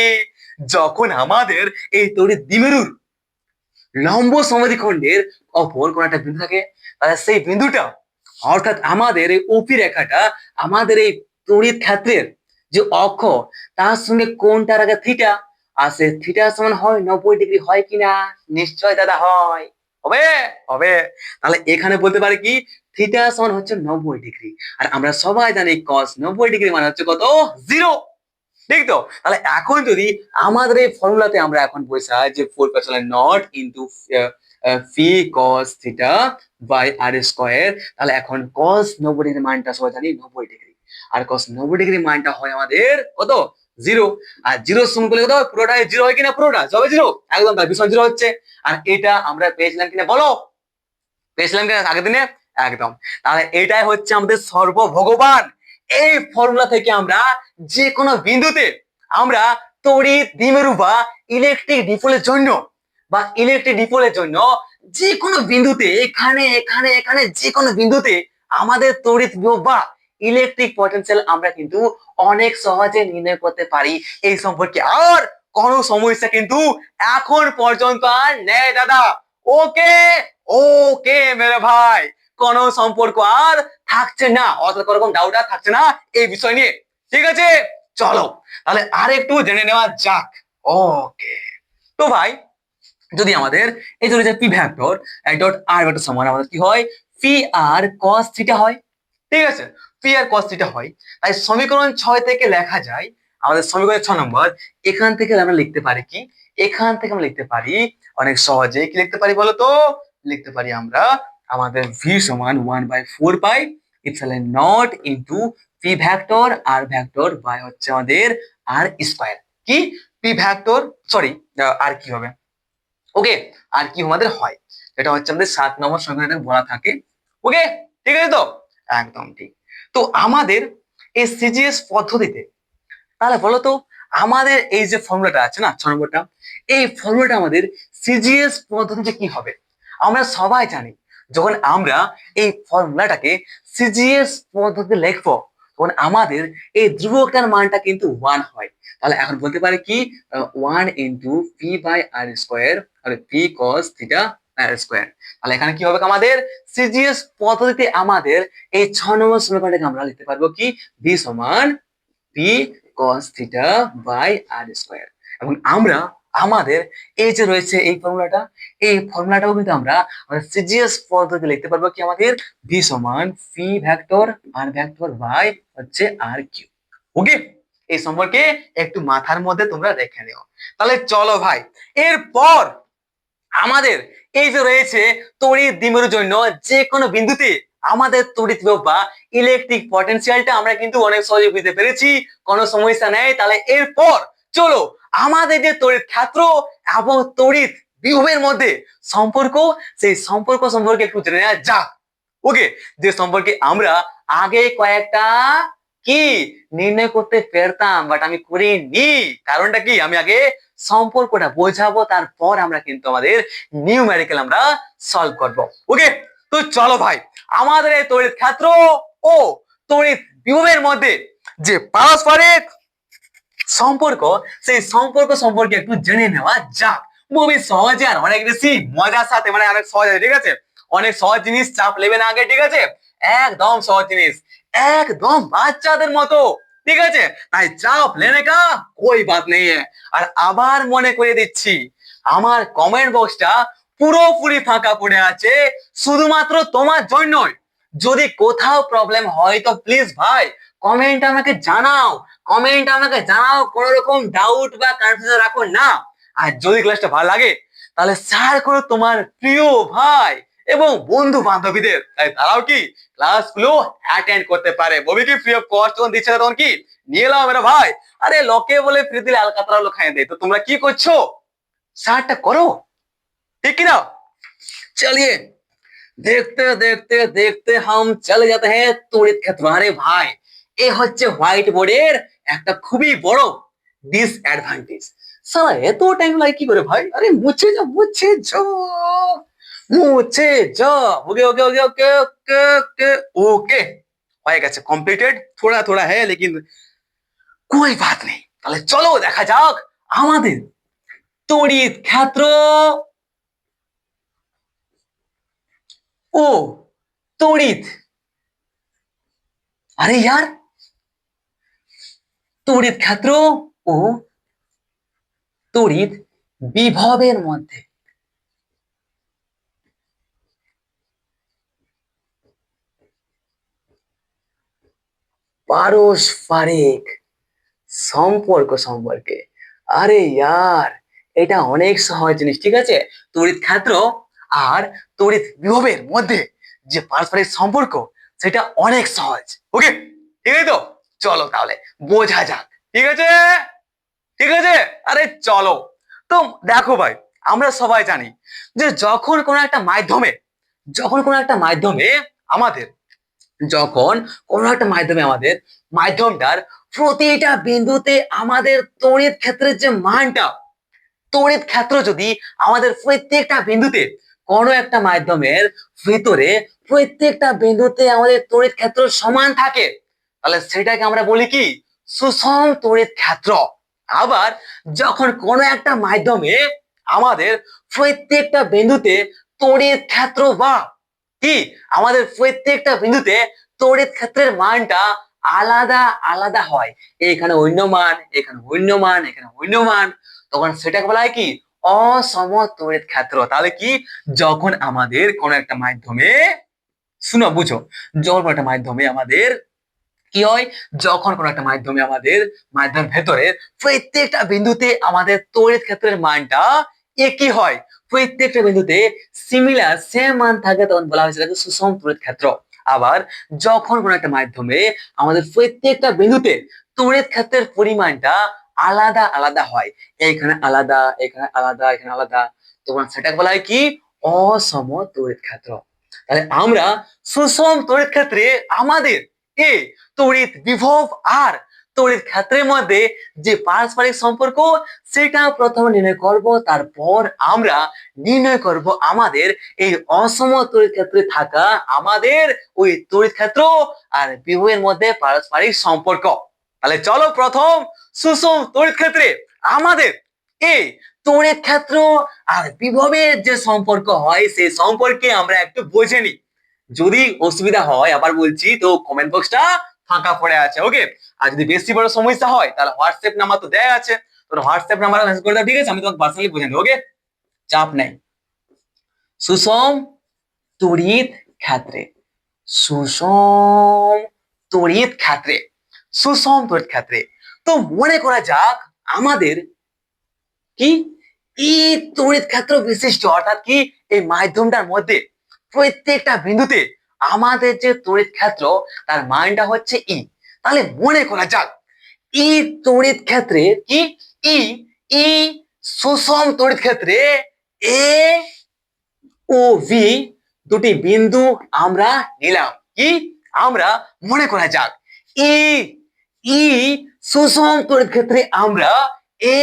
যখন আমাদের এই তড়িৎ দ্বিমেরুর লম্ব সমদ্বিখণ্ডের অপর কোন একটা বিন্দু থাকে, তাহলে সেই বিন্দুটা অর্থাৎ আমাদের এই ওপি রেখাটা আমাদের এই তড়িৎ ক্ষেত্রের যে অক্ষ তার সঙ্গে কোণটার আগে থিটা, আর সে থিটা সমান হয় 90 ডিগ্রি, হয় কিনা? নিশ্চয় দাদা হয়। হবে হবে। তাহলে এখানে বলতে পারি কি থিটা সমান হচ্ছে 90 ডিগ্রি, আর আমরা সবাই জানি cos 90 ডিগ্রি মানে হচ্ছে কত, 0। ঠিক তো? তাহলে এখন যদি আমাদের এই ফর্মুলাতে আমরা এখন বসাই যে 4 into phi cos theta by r square, তাহলে এখন cos 90 ডিগ্রি মানটা সবাই জানি 90 ডিগ্রি, আর cos 90 ডিগ্রি মানটা হয় আমাদের কত, 0। আর 0 সমান করলে কত, পুরোটাই 0 হয় কিনা, পুরোটা সবাই 0 একদম, তার ভীষণ 0 হচ্ছে। আর এটা আমরা পেয়েছিলাম কিনা বলো, পেয়েছিলাম কিনা আগের দিনে? একদম। তাহলে এটাই হচ্ছে আমাদের সর্বভগবান। এই ফর্মুলা থেকে আমরা যে কোনো বিন্দুতে আমরা তড়িৎ দ্বিমেরু বা ইলেকট্রিক ডিপোলের জন্য যে কোনো বিন্দুতে এখানে এখানে এখানে যে কোনো বিন্দুতে আমাদের তড়িৎ বিভব বা ইলেকট্রিক পটেনশিয়াল আমরা কিন্তু অনেক সহজে নির্ণয় করতে পারি এই সম্পর্কে। আর কোনো সমস্যা কিন্তু এখন পর্যন্ত আর নেই দাদা। ওকে ওকে মেরে ভাই, কোনো সম্পর্ক আর থাকছে না, অর্থাৎ কোনো রকম ডাউট আর থাকছে না এই বিষয় নিয়ে। ঠিক আছে, চলো তাহলে আর একটু জেনে নেওয়া যাক। ওকে, তো ভাই যদি আমাদের এই যে পি ভেক্টর ডট আর ভেক্টর সমান আমাদের কি হয়, পি আর cos থিটা হয়। ঠিক আছে, পি আর cos থিটা হয়। তাই সমীকরণ 6 থেকে লেখা যায় আমাদের সমীকরণ 6 নম্বর, এখান থেকে আমরা লিখতে পারি কি, এখান থেকে আমরা লিখতে পারি অনেক সহজে, কি লিখতে পারি বলো তো, লিখতে পারি আমরা আমাদের ভি সমান 1/4 pi epsilon naught into P vector R vector by হচ্ছে আমাদের আর স্কয়ার। কি পি ভেক্টর, সরি আর কি হবে, ওকে আর কি আমাদের হয়, এটা হচ্ছে আমাদের 7 নম্বর সমীকরণে বলা থাকে। ওকে ঠিক আছে তো? একদম ঠিক। তো আমাদের এই সিজিএস পদ্ধতিতে তাহলে বলো তো আমাদের এই যে ফর্মুলাটা আছে না 6 নম্বরটা, এই ফর্মুলাটা আমাদের সিজিএস পদ্ধতিতে কি হবে? আমরা সবাই জানি যখন আমরা এই ফর্মুলাটাকে সিজিএস পদ্ধতিতে লিখবো তখন আমাদের এই ধ্রুবকটার মানটা কিন্তু 1 হয়। তাহলে এখন বলতে পারে কি 1 into p by R square আর p cos theta r square. তাহলে এখানে কি হবে আমাদের সিজিএস পদ্ধতিতে আমাদের এই 6 নম্বর সমীকরণটাকে আমরা লিখতে পারবো কি ভি সমান p cos theta by R square. এবং আমরা আমাদের এই যে রয়েছে এই ফর্মুলাটা, এই ফর্মুলাটাও কিন্তু আমরা সিজিএস পদ্ধতিতে লিখতে পারবো কি আমাদের ভি সমান P vector R vector by হচ্ছে আর কিউ। ওকে, এই সম্পর্কে একটু মাথার মধ্যে তোমরা রেখে নিও। তাহলে চলো ভাই, এরপর আমাদের এই যে রয়েছে তড়িৎ দ্বিমেরুর জন্য যে কোনো বিন্দুতে আমাদের তড়িৎ বিভব বা ইলেকট্রিক পটেনশিয়ালটা আমরা কিন্তু অনেক সহজে বুঝতে পেরেছি, কোনো সমস্যা নেই। তাহলে এরপর চলো আমাদের যে তড়িৎ ক্ষেত্র এবং তড়িৎ বিভবের মধ্যে সম্পর্ক, সেই সম্পর্ক সম্পর্কে একটু জেনে নেওয়া যাক। ওকে, যে সম্পর্কে আমরা আগে কয়েকটা কি নির্ণয় করতে পারতাম বাট আমি করিনি। কারণটা কি, আমি আগে সম্পর্কটা বোঝাবো, তারপর আমরা কিন্তু আমাদের নিউমেরিক্যাল আমরা সলভ করব। ওকে, তো চলো ভাই আমাদের এই তড়িৎ ক্ষেত্র ও তড়িৎ বিভবের মধ্যে যে পারস্পরিক সম্পর্ক, সেই সম্পর্ক সম্পর্কে একটু জেনে নেওয়া যাক। খুবই সহজে আর অনেক বেশি মজার সাথে, মানে অনেক সহজ আছে, ঠিক আছে? অনেক সহজ জিনিস, চাপ নেবে না আগে, ঠিক আছে? একদম সহজ জিনিস, একদম বাচ্চাদের মতো, ঠিক আছে? তাই চাপ লেনে কা কোই বাত নেই। আর আবার মনে করে দিচ্ছি, আমার কমেন্ট বক্সটা পুরোপুরি ফাঁকা পড়ে আছে শুধুমাত্র তোমার জন্যই। যদি কোথাও প্রবলেম হয় তো প্লিজ ভাই কমেন্ট আমাকে জানাও, কমেন্ট আমাকে জানাও, কোনো রকম ডাউট বা কনফিউশন রাখো না। আর যদি ক্লাসটা ভালো লাগে তাহলে শেয়ার করো তোমার প্রিয় ভাই এবং বন্ধু বান্ধবীদের, তাই তারাও কি ক্লাসগুলো অ্যাটেন্ড করতে পারে। ববি কি ফ্রি অফ কস্ট যখন দিচ্ছে না তখন কি নিয়ে এলাম মেরা ভাই। আরে লোকে বলে ফ্রি দিলে আলকাতরা লোক খাইয়ে দেয়, তো তোমরা কি করছো? শেয়ারটা করো, ঠিক কি না? চলিए দেখতে দেখতে দেখতে হাম চলে যেতে হ্যাঁ তড়িৎ ক্ষেত্র। আরে ভাই এ হচ্ছে হোয়াইট বোর্ডের একটা খুবই বড় ডিসঅ্যাডভান্টেজ। সালা এত টাইম লাগে কি করে ভাই? আরে মুছে যা মুছে যা মুছে যা। ওকে ওকে ওকে ওকে ওকে ওকে ওকে, হয়ে গেছে, কমপ্লিটেড। থোড়া থোড়া হ্যাঁ লেকিন কোই বাত নেই। তাহলে চলো দেখা যাক আমাদের তড়িৎ ক্ষেত্র ও তড়িৎ, আরে यार তড়িৎ ক্ষেত্র ও তড়িৎ বিভবের মধ্যে পারস্পরিক সম্পর্ক সম্পর্কে। আরে यार এটা অনেক সহজ জিনিস, ঠিক আছে? তড়িৎ ক্ষেত্র আর তড়িৎ বিভবের মধ্যে যে পারস্পরিক সম্পর্ক সেটা অনেক সহজ। ওকে, ঠিক আছে তো? চলো তাহলে বোঝা যাক, ঠিক আছে? ঠিক আছে, আরে চলো। তো দেখো ভাই, আমরা সবাই জানি যে যখন কোনো একটা মাধ্যমে, যখন কোনো একটা মাধ্যমে আমাদের, যখন কোনো একটা মাধ্যমে আমাদের মাধ্যমটার প্রতিটা বিন্দুতে আমাদের তড়িৎ ক্ষেত্রের যে মানটা, তড়িৎ ক্ষেত্র যদি আমাদের প্রত্যেকটা বিন্দুতে, কোনো একটা মাধ্যমের ভিতরে প্রত্যেকটা বিন্দুতে আমাদের তড়িৎ ক্ষেত্র সমান থাকে তাহলে সেটাকে আমরা বলি কি সুষম তড়িৎ ক্ষেত্র। আবার যখন কোনো একটা মাধ্যমে আমাদের প্রত্যেকটা বিন্দুতে তড়িৎ ক্ষেত্র বা কি আমাদের প্রত্যেকটা বিন্দুতে তড়িৎ ক্ষেত্রের মানটা আলাদা আলাদা হয়, এখানে অন্য মান, এখানে অন্য মান, এখানে অন্য মান, তখন সেটাকে বলা হয় কি অসম তড়িৎ ক্ষেত্র। তাহলে কি যখন আমাদের কোন একটা মাধ্যমে, শুনো বুঝো, যখন কোনো একটা মাধ্যমে আমাদের কি হয়, যখন কোনো একটা মাধ্যমে আমাদের মাধ্যমের ভেতরে প্রত্যেকটা বিন্দুতে আমাদের তড়িৎ ক্ষেত্রের মানটা একই হয়, প্রত্যেকটা বিন্দুতে সিমিলার সেম মান থাকে, তখন বলা হয়েছে এটাকে সুষম তড়িৎ ক্ষেত্র। আবার যখন কোনো একটা মাধ্যমে আমাদের প্রত্যেকটা বিন্দুতে তড়িৎ ক্ষেত্রের পরিমাণটা আলাদা আলাদা হয়, এখানে আলাদা, এখানে আলাদা, এখানে আলাদা, তখন সেটাকে বলা হয় কি অসম তড়িৎ ক্ষেত্র। তাহলে আমরা সুষম তড়িৎ ক্ষেত্রে আমাদের এ তড়িৎ বিভব আর তড়িৎ ক্ষেত্রের মধ্যে যে পারস্পরিক সম্পর্ক সেটা প্রথমে নির্ণয় করব, তারপর আমরা নির্ণয় করব আমাদের এই অসম তড়িৎ ক্ষেত্রে থাকা আমাদের ওই তড়িৎ ক্ষেত্র আর বিভবের মধ্যে পারস্পরিক সম্পর্ক। তাহলে চলো প্রথম সুষম তড়িৎ ক্ষেত্রে আমাদের এই তড়িৎ ক্ষেত্র আর বিভবের যে সম্পর্ক হয় সেই সম্পর্কে আমরা একটু বুঝে নিই। যদি অসুবিধা হয় আবার বলছি তো কমেন্ট বক্সটা ফাঁকা পড়ে আছে, ওকে। আর যদি বেশি বড় সমস্যা হয় তাহলে হোয়াটসঅ্যাপ নাম্বার তো দেয়া আছে, তোর হোয়াটসঅ্যাপ নাম্বারে মেসেজ করে দাও, ঠিক আছে? আমি তোমাকে পার্সোনালি বুঝে নেব, ওকে, চাপ নাই। সুষম তড়িৎ ক্ষেত্রে, সুষম তড়িৎ ক্ষেত্রে, সুষম তড়িৎ ক্ষেত্রে তো মনে করা যাক আমাদের কি এই তড়িৎ ক্ষেত্র বিশিষ্ট, অর্থাৎ কি এই মাধ্যমটার মধ্যে প্রত্যেকটা বিন্দুতে আমাদের যে তড়িৎ ক্ষেত্র তার মানটা হচ্ছে ই। তাহলে মনে করা যাক ই তড়িৎ ক্ষেত্রে কি ই ই সুষম তড়িৎ ক্ষেত্রে এ ও ভি দুটি বিন্দু আমরা নিলাম। কি আমরা মনে করা যাক ই ই সুষম তড়িৎ ক্ষেত্রে আমরা এ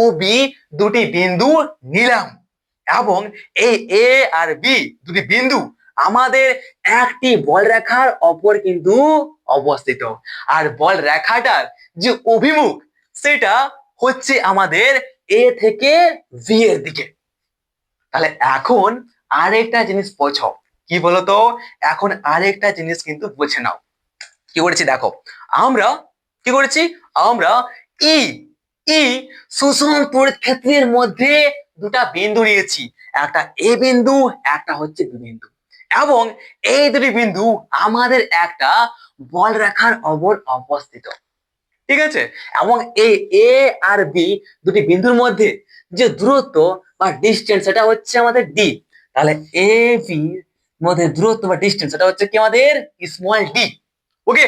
ও বি দুটি বিন্দু নিলাম এবং এই এ আর বি দুটি বিন্দু আমাদের একটি বল রেখার অপর কিন্তু অবস্থিত, আর বল রেখাটার যে অভিমুখ সেটা হচ্ছে আমাদের এ থেকে ভি এর দিকে। তাহলে এখন আরেকটা জিনিস বোঝো, কি বলতো, এখন আরেকটা জিনিস কিন্তু বুঝে নাও। কি করেছি দেখো, আমরা কি করেছি, আমরা ই ই সুষম তড়িৎ ক্ষেত্রের মধ্যে দুটা বিন্দু নিয়েছি, একটা এ বিন্দু একটা হচ্ছে বি বিন্দু, এবং এই দুটি বিন্দু আমাদের একটা বল রেখার অপর অবস্থিত, ঠিক আছে? এবং এই এ আর বি দুটি বিন্দুর মধ্যে যে দূরত্ব বা ডিস্টেন্স সেটা হচ্ছে আমাদের ডি। তাহলে এ বি মধ্যে দূরত্ব বা ডিস্টেন্স সেটা হচ্ছে কি আমাদের স্মল ডি, ওকে,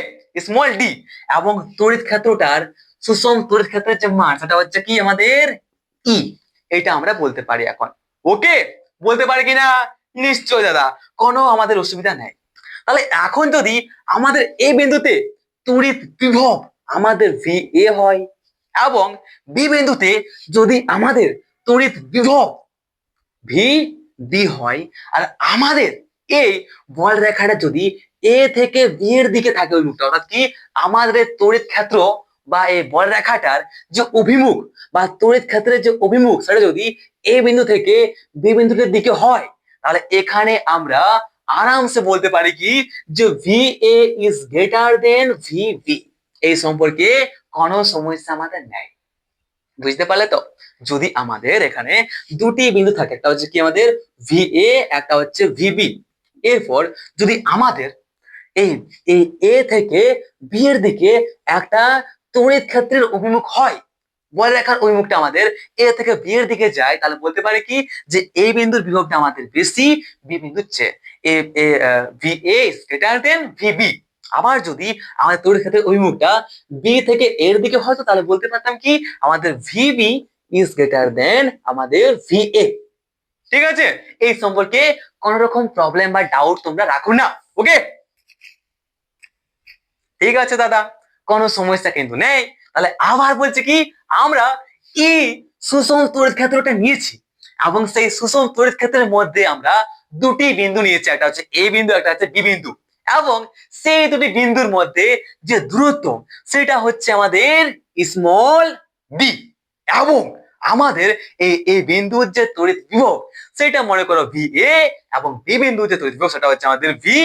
স্মল ডি। এবং তড়িৎ ক্ষেত্রটার সুষম তড়িৎ ক্ষেত্রের যে মান সেটা হচ্ছে কি আমাদের ই, এটা আমরা বলতে পারি এখন, ওকে, বলতে পারি কিনা? নিশ্চয় দাদা, কোনো আমাদের অসুবিধা নেই। তাহলে এখন যদি আমাদের এই বিন্দুতে তড়িৎ বিভব আমাদের ভি এ হয় এবং বি বিন্দুতে যদি আমাদের তড়িৎ বিভব ভি বি হয়, আর আমাদের এই বল রেখাটা যদি এ থেকে বি এর দিকে থাকে ওই মুখটা, অর্থাৎ কি আমাদের তড়িৎ ক্ষেত্র বা এই বল রেখাটার যে অভিমুখ বা তড়িৎ ক্ষেত্রের যে অভিমুখ সেটা যদি এ বিন্দু থেকে বি বিন্দুর দিকে হয়, তাহলে এখানে আমরা আরামসে বলতে পারি কি যে V A is greater than V B. এই সম্পর্কে কোনো সমস্যা আমাদের নেই, বুঝতে পারলে তো? যদি আমাদের এখানে দুটি বিন্দু থাকে, একটা হচ্ছে কি আমাদের ভি এ একটা হচ্ছে ভিবি, এরপর যদি আমাদের এই এই এ থেকে বি এর দিকে একটা তড়িৎ ক্ষেত্রের অভিমুখ হয়, বল রেখার অভিমুখটা আমাদের এ থেকে বি এর দিকে যায়, তাহলে বলতে পারি কি যে এই বিন্দুর বিভবটা আমাদের বেশি বি বিন্দুর চেয়ে, V A is greater then VB. আবার যদি আমাদের তড়িৎ ক্ষেত্রের অভিমুখটা বি থেকে এর দিকে হয়তো, তাহলে বলতে পারতাম কি আমাদের ভিবি ইজ গ্রেটার দেন আমাদের ভি এ। ঠিক আছে? এই সম্পর্কে কোন রকম প্রবলেম বা ডাউট তোমরা রাখো না, ওকে? ঠিক আছে দাদা, কোনো সমস্যা কিন্তু নেই। তাহলে আবার বলছে কি আমরা ই সুষম তড়িৎ ক্ষেত্রটা নিয়েছি এবং সেই সুষম তড়িৎ ক্ষেত্রের মধ্যে আমরা দুটি বিন্দু নিয়েছি, একটা হচ্ছে এ বিন্দু একটা হচ্ছে বি বিন্দু, এবং সেই দুটি বিন্দুর মধ্যে যে দূরত্ব সেটা হচ্ছে আমাদের স্মল বি, এবং আমাদের এই বিন্দুর যে তড়িৎ বিভব সেটা মনে করো ভি এ, এবং বি বিন্দুর যে তড়িৎ বিভব সেটা হচ্ছে আমাদের ভি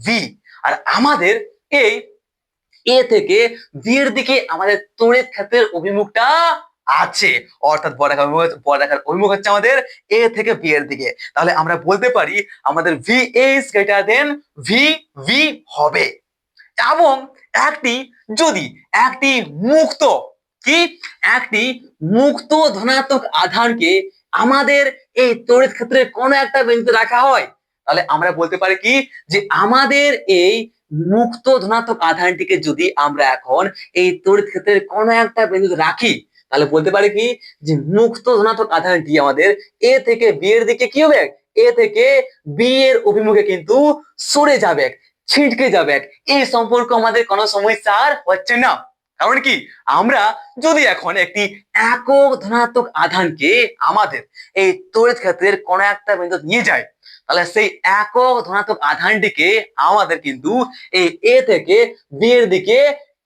ভি। আর আমাদের এই এ থেকে বি এর দিকে আমাদের তড়িৎ ক্ষেত্রের অভিমুখটা আছে, অর্থাৎ বর্গাকার অভিমুখ হচ্ছে আমাদের এ থেকে বি এর দিকে। তাহলে আমরা বলতে পারি আমাদের V A is greater than V V হবে। এবং একটি যদি একটি মুক্ত কি একটি মুক্ত ধনাত্মক আধানকে আমাদের এই তড়িৎ ক্ষেত্রের কোনো একটা বিন্দুতে রাখা হয়, তাহলে আমরা বলতে পারি কি যে আমাদের এই মুক্ত ধনাত্মক আধানটিকে যদি আমরা এখন এই তড়িৎ ক্ষেত্রের কোনো একটা বিন্দুতে রাখি, তাহলে বলতে পারি কি যে মুক্ত ধনাত্মক আধানটি আমাদের এ থেকে বি এর দিকে কি হবে এ থেকে বি এর অভিমুখে কিন্তু সরে যাবে, ছিটকে যাবে। এই সম্পর্ক আমাদের কোনো সমস্যা আর হচ্ছে না। কারণ কি, আমরা যদি এখন একটি একক ধনাত্মক আধানকে আমাদের এই তড়িৎ ক্ষেত্রের কোন একটা বিন্দু নিয়ে যাই, তাহলে সেই একক ধনাত্মক আধানটিকে আমাদের কিন্তু এই এ থেকে বি এর দিকে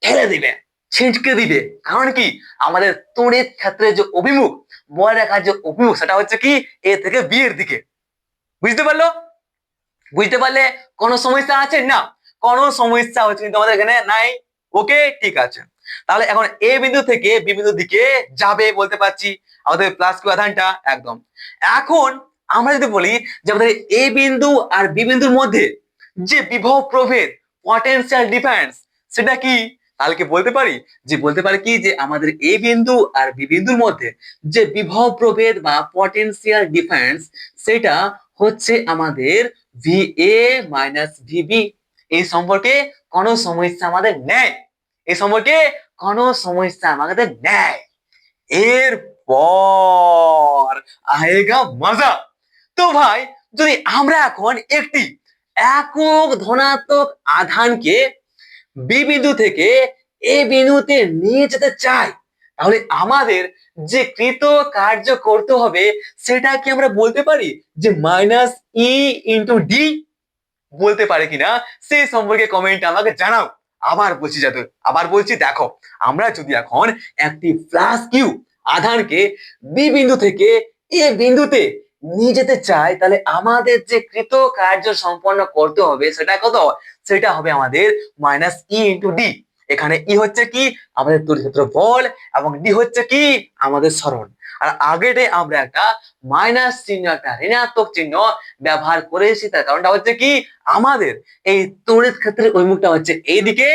ঠেলে দিবে, ছিটকে দিবে। কারণ কি, আমাদের তড়িৎ ক্ষেত্রের যে অভিমুখ, বলরেখার যে অভিমুখ, সেটা হচ্ছে কি এ থেকে বি এর দিকে। বুঝতে পারলো? বুঝতে পারলে কোনো সমস্যা আছে? না, কোনো সমস্যা হচ্ছে কিন্তু আমাদের এখানে নাই। ওকে, ঠিক আছে। তাহলে এখন এ বিন্দু থেকে বি বিন্দুর দিকে যাবে বলতে পারছি আমাদের প্লাস কিউ আধানটা একদম। এখন আমরা যদি বলি যে আমাদের এ বিন্দু আর বি বিন্দুর মধ্যে যে বিভব প্রভেদ, পটেনশিয়াল ডিফারেন্স, সেটা কি? তাহলে কি বলতে পারি কি যে আমাদের এ বিন্দু আর বি বিন্দুর মধ্যে যে বিভব প্রভেদ বা পটেনশিয়াল ডিফারেন্স, সেটা হচ্ছে আমাদের VA মাইনাস VB। এই সম্পর্কে কোনো সমস্যা আমাদের নেই, এই সম্পর্কে কোনো সমস্যা আমাদের নেই। এরপর আয়েগা মজা। তো ভাই, যদি আমরা এখন একটি একক ধনাত্মক আধানকে বি বিন্দু থেকে এ বিন্দুতে নিয়ে যেতে চাই, তাহলে আমাদের যে কৃত কার্য করতে হবে সেটা কি আমরা বলতে পারি যে মাইনাস ই ইন্টু ডি? বলতে পারে কিনা সেই সম্পর্কে কমেন্ট আমাকে জানাও। আবার বলছি আবার বলছি, দেখো, আমরা যদি এখন একটি প্লাস কিউ আধানকে বি বিন্দু থেকে এ বিন্দুতে নিয়ে যেতে চাই, তাহলে আমাদের যে কৃত কার্য সম্পন্ন করতে হবে সেটা কত? সেটা হবে আমাদের মাইনাস ই ইন্টু ডি। এখানে ই হচ্ছে কি আমাদের তড়িৎ ক্ষেত্র বল, এবং ডি হচ্ছে কি আমাদের সরণ। আর আগেতে আমরা একটা মাইনাস চিহ্ন, একটা ঋণাত্মক চিহ্ন ব্যবহার করেছি। তার কারণটা হচ্ছে কি, আমাদের এই তড়িৎ ক্ষেত্রের অভিমুখটা হচ্ছে এই দিকে,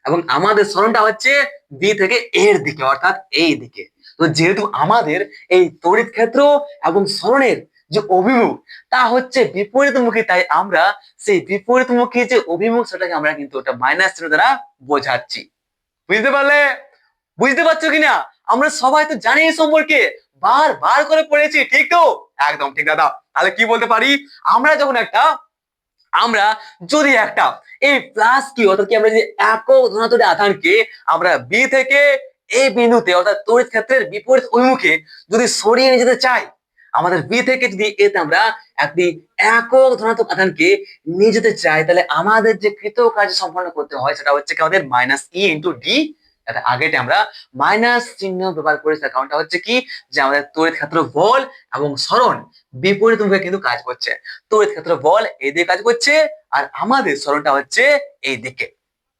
এবং আমাদের সরণটা হচ্ছে বি থেকে এর দিকে, অর্থাৎ এই দিকে। তো যেহেতু আমাদের এই তড়িৎ ক্ষেত্র এবং সরণের যে অভিমুখ তা হচ্ছে বিপরীতমুখী, তাই আমরা সেই বিপরীতমুখী যে অভিমুখ সেটাকে আমরা কিন্তু ওটা মাইনাস চিহ্ন দ্বারা বোঝাচ্ছি। বুঝতে পারলে? বুঝতে পারছো কিনা? আমরা সবাই তো জানি এই সম্পর্কে, বার করে পড়েছি, ঠিক তো? একদম ঠিক দাদা। তাহলে কি বলতে পারি, আমরা যদি একটা এই প্লাস কি, অর্থাৎ কি আমরা যে একক ধনাত্মক আধানকে আমরা বি থেকে এ বিন্দুতে, অর্থাৎ তড়িৎ ক্ষেত্রের বিপরীত অভিমুখে যদি সরিয়ে নিয়ে যেতে চাই, আমাদের বি থেকে যদি এতে আমরা একটি একক ধনাত্মক আধানকে নিয়ে যেতে চাই, তাহলে আমাদের যে কৃত কার্য সম্পন্ন করতে হয় সেটা হচ্ছে কি আমাদের মাইনাস ই ইন্টু ডি। আগেটা আমরা মাইনাস চিহ্ন ব্যবহার করেছি, তার কারণটা হচ্ছে কি যে আমাদের তড়িৎ ক্ষেত্র বল এবং সরণ বিপরীত মুখে কিন্তু কাজ করছে। তড়িৎ ক্ষেত্র বল এই দিকে কাজ করছে, আর আমাদের সরণটা হচ্ছে এই দিকে।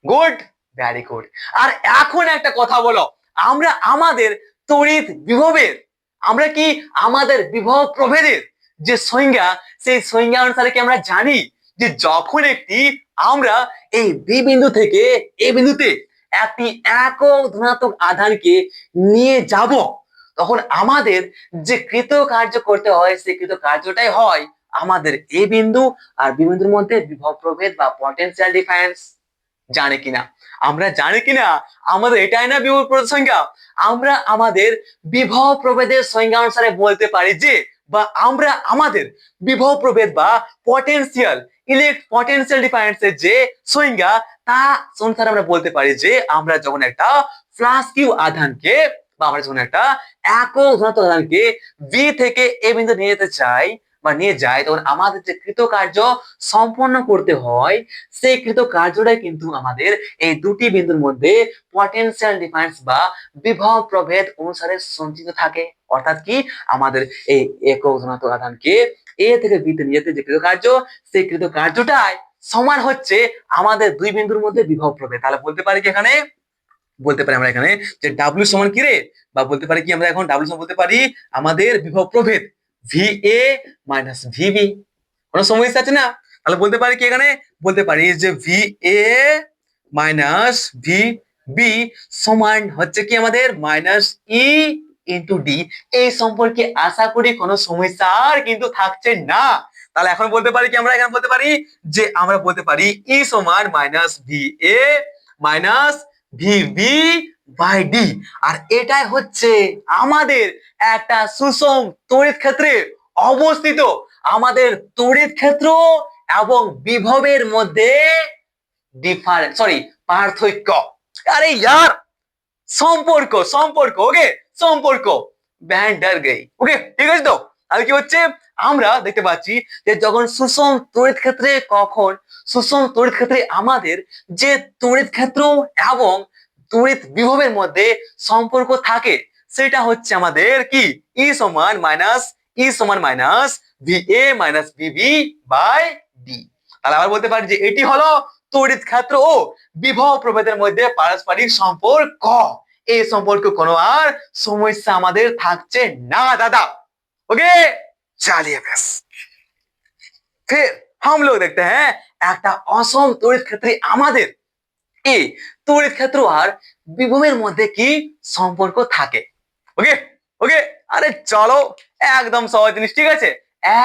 Good, very good. আর এখন একটা কথা বলো, আমরা আমাদের তড়িৎ বিভবের, আমরা কি আমাদের বিভব প্রভেদের যে সংজ্ঞা, সেই সংজ্ঞা অনুসারে কি আমরা জানি যে যখন একটি আমরা এই বি বিন্দু থেকে এ বিন্দুতে একটি একক ধনাত্মক আধানকে নিয়ে যাব, তখন আমাদের যে কৃত কার্য করতে হয় সেই কৃত কার্যটাই হয় আমাদের এ বিন্দু আর বি বিন্দুর মধ্যে বিভব প্রভেদ বা পটেনশিয়াল ডিফারেন্স। জানে কিনা? আমরা জানি কিনা আমাদের এটাই না বিভব প্রভেদ সংজ্ঞা? আমরা আমাদের বিভব প্রভেদের সংজ্ঞা অনুসারে বলতে পারি যে, বা আমরা আমাদের বিভব প্রভেদ বা পটেনশিয়াল পটেনশিয়াল ডিফারেন্সের যে সংজ্ঞা তা অনুসারে আমরা বলতে পারি যে, আমরা যখন একটা প্লাস কিউ আধানকে বা আমরা যখন একটা একক ধনাত্মক আধানকে বি থেকে এ বিন্দু নিয়ে যেতে চাই বা নিয়ে যায়, তখন আমাদের যে কৃত কার্য সম্পন্ন করতে হয় সেই কৃত কার্যটাই কিন্তু আমাদের এই দুটি বিন্দুর মধ্যে পটেনশিয়াল ডিফারেন্স বা বিভব প্রভেদ অনুসারে সঞ্চিত থাকে। অর্থাৎ কি, আমাদের এই একক ধনাত্মক আধানকে এ থেকে বি তে নিয়ে যেতে যে কৃত কার্য, সেই কৃত কার্যটাই সমান হচ্ছে আমাদের দুই বিন্দুর মধ্যে বিভব প্রভেদ। তাহলে বলতে পারি কি এখানে, বলতে পারি আমরা এখানে যে ডাব্লিউ সমান কি রে, বা বলতে পারি কি আমরা এখন ডাব্লিউ সমান বলতে পারি আমাদের বিভব প্রভেদ VA মাইনাস VB। কোনো সমস্যা আছে না? তাহলে বলতে পারি কি এখানে, বলতে পারি যে VA মাইনাস VB সমান হচ্ছে কি আমাদের মাইনাস ই ইন্টু ডি। এই সম্পর্কে আশা করি কোনো সমস্যা আর কিন্তু থাকছে না। তাহলে এখন বলতে পারি কি আমরা এখানে বলতে পারি যে আমরা বলতে পারি ই সমান minus VA minus VB by D. আর এটাই হচ্ছে আমাদের একটা সুষম তড়িৎ ক্ষেত্রে অবস্থিত আমাদের তড়িৎ ক্ষেত্র এবং বিভবের মধ্যে পার্থক্য। আরে ইয়ার সম্পর্ক সম্পর্ক ওকে সম্পর্ক ব্যান্ড ডার গই ওকে ঠিক আছে তো। আর কি হচ্ছে আমরা দেখতে পাচ্ছি যে যখন সুষম তড়িৎ ক্ষেত্রে সুষম তড়িৎ ক্ষেত্রে আমাদের যে তড়িৎ ক্ষেত্র এবং তড়িৎ বিভবের মধ্যে সম্পর্ক থাকে সেটা হচ্ছে আমাদের কি ই সমান minus V A minus VB by D. তাহলে আবার বলতে পারি যে এটি হলো তড়িৎ ক্ষেত্র ও বিভব প্রভেদের মধ্যে পারস্পরিক সম্পর্ক। এই সম্পর্ক কোনো আর সমস্যা আমাদের থাকছে না দাদা। ओके चलिए बस फिर हम लोग देखते हैं একটা অসম তড়িৎ ক্ষেত্রে আমাদের এই তড়িৎ ক্ষেত্র আর বিভবের মধ্যে কি সম্পর্ক থাকে। ওকে ওকে আরে চলো একদম সহজ জিনিস ঠিক আছে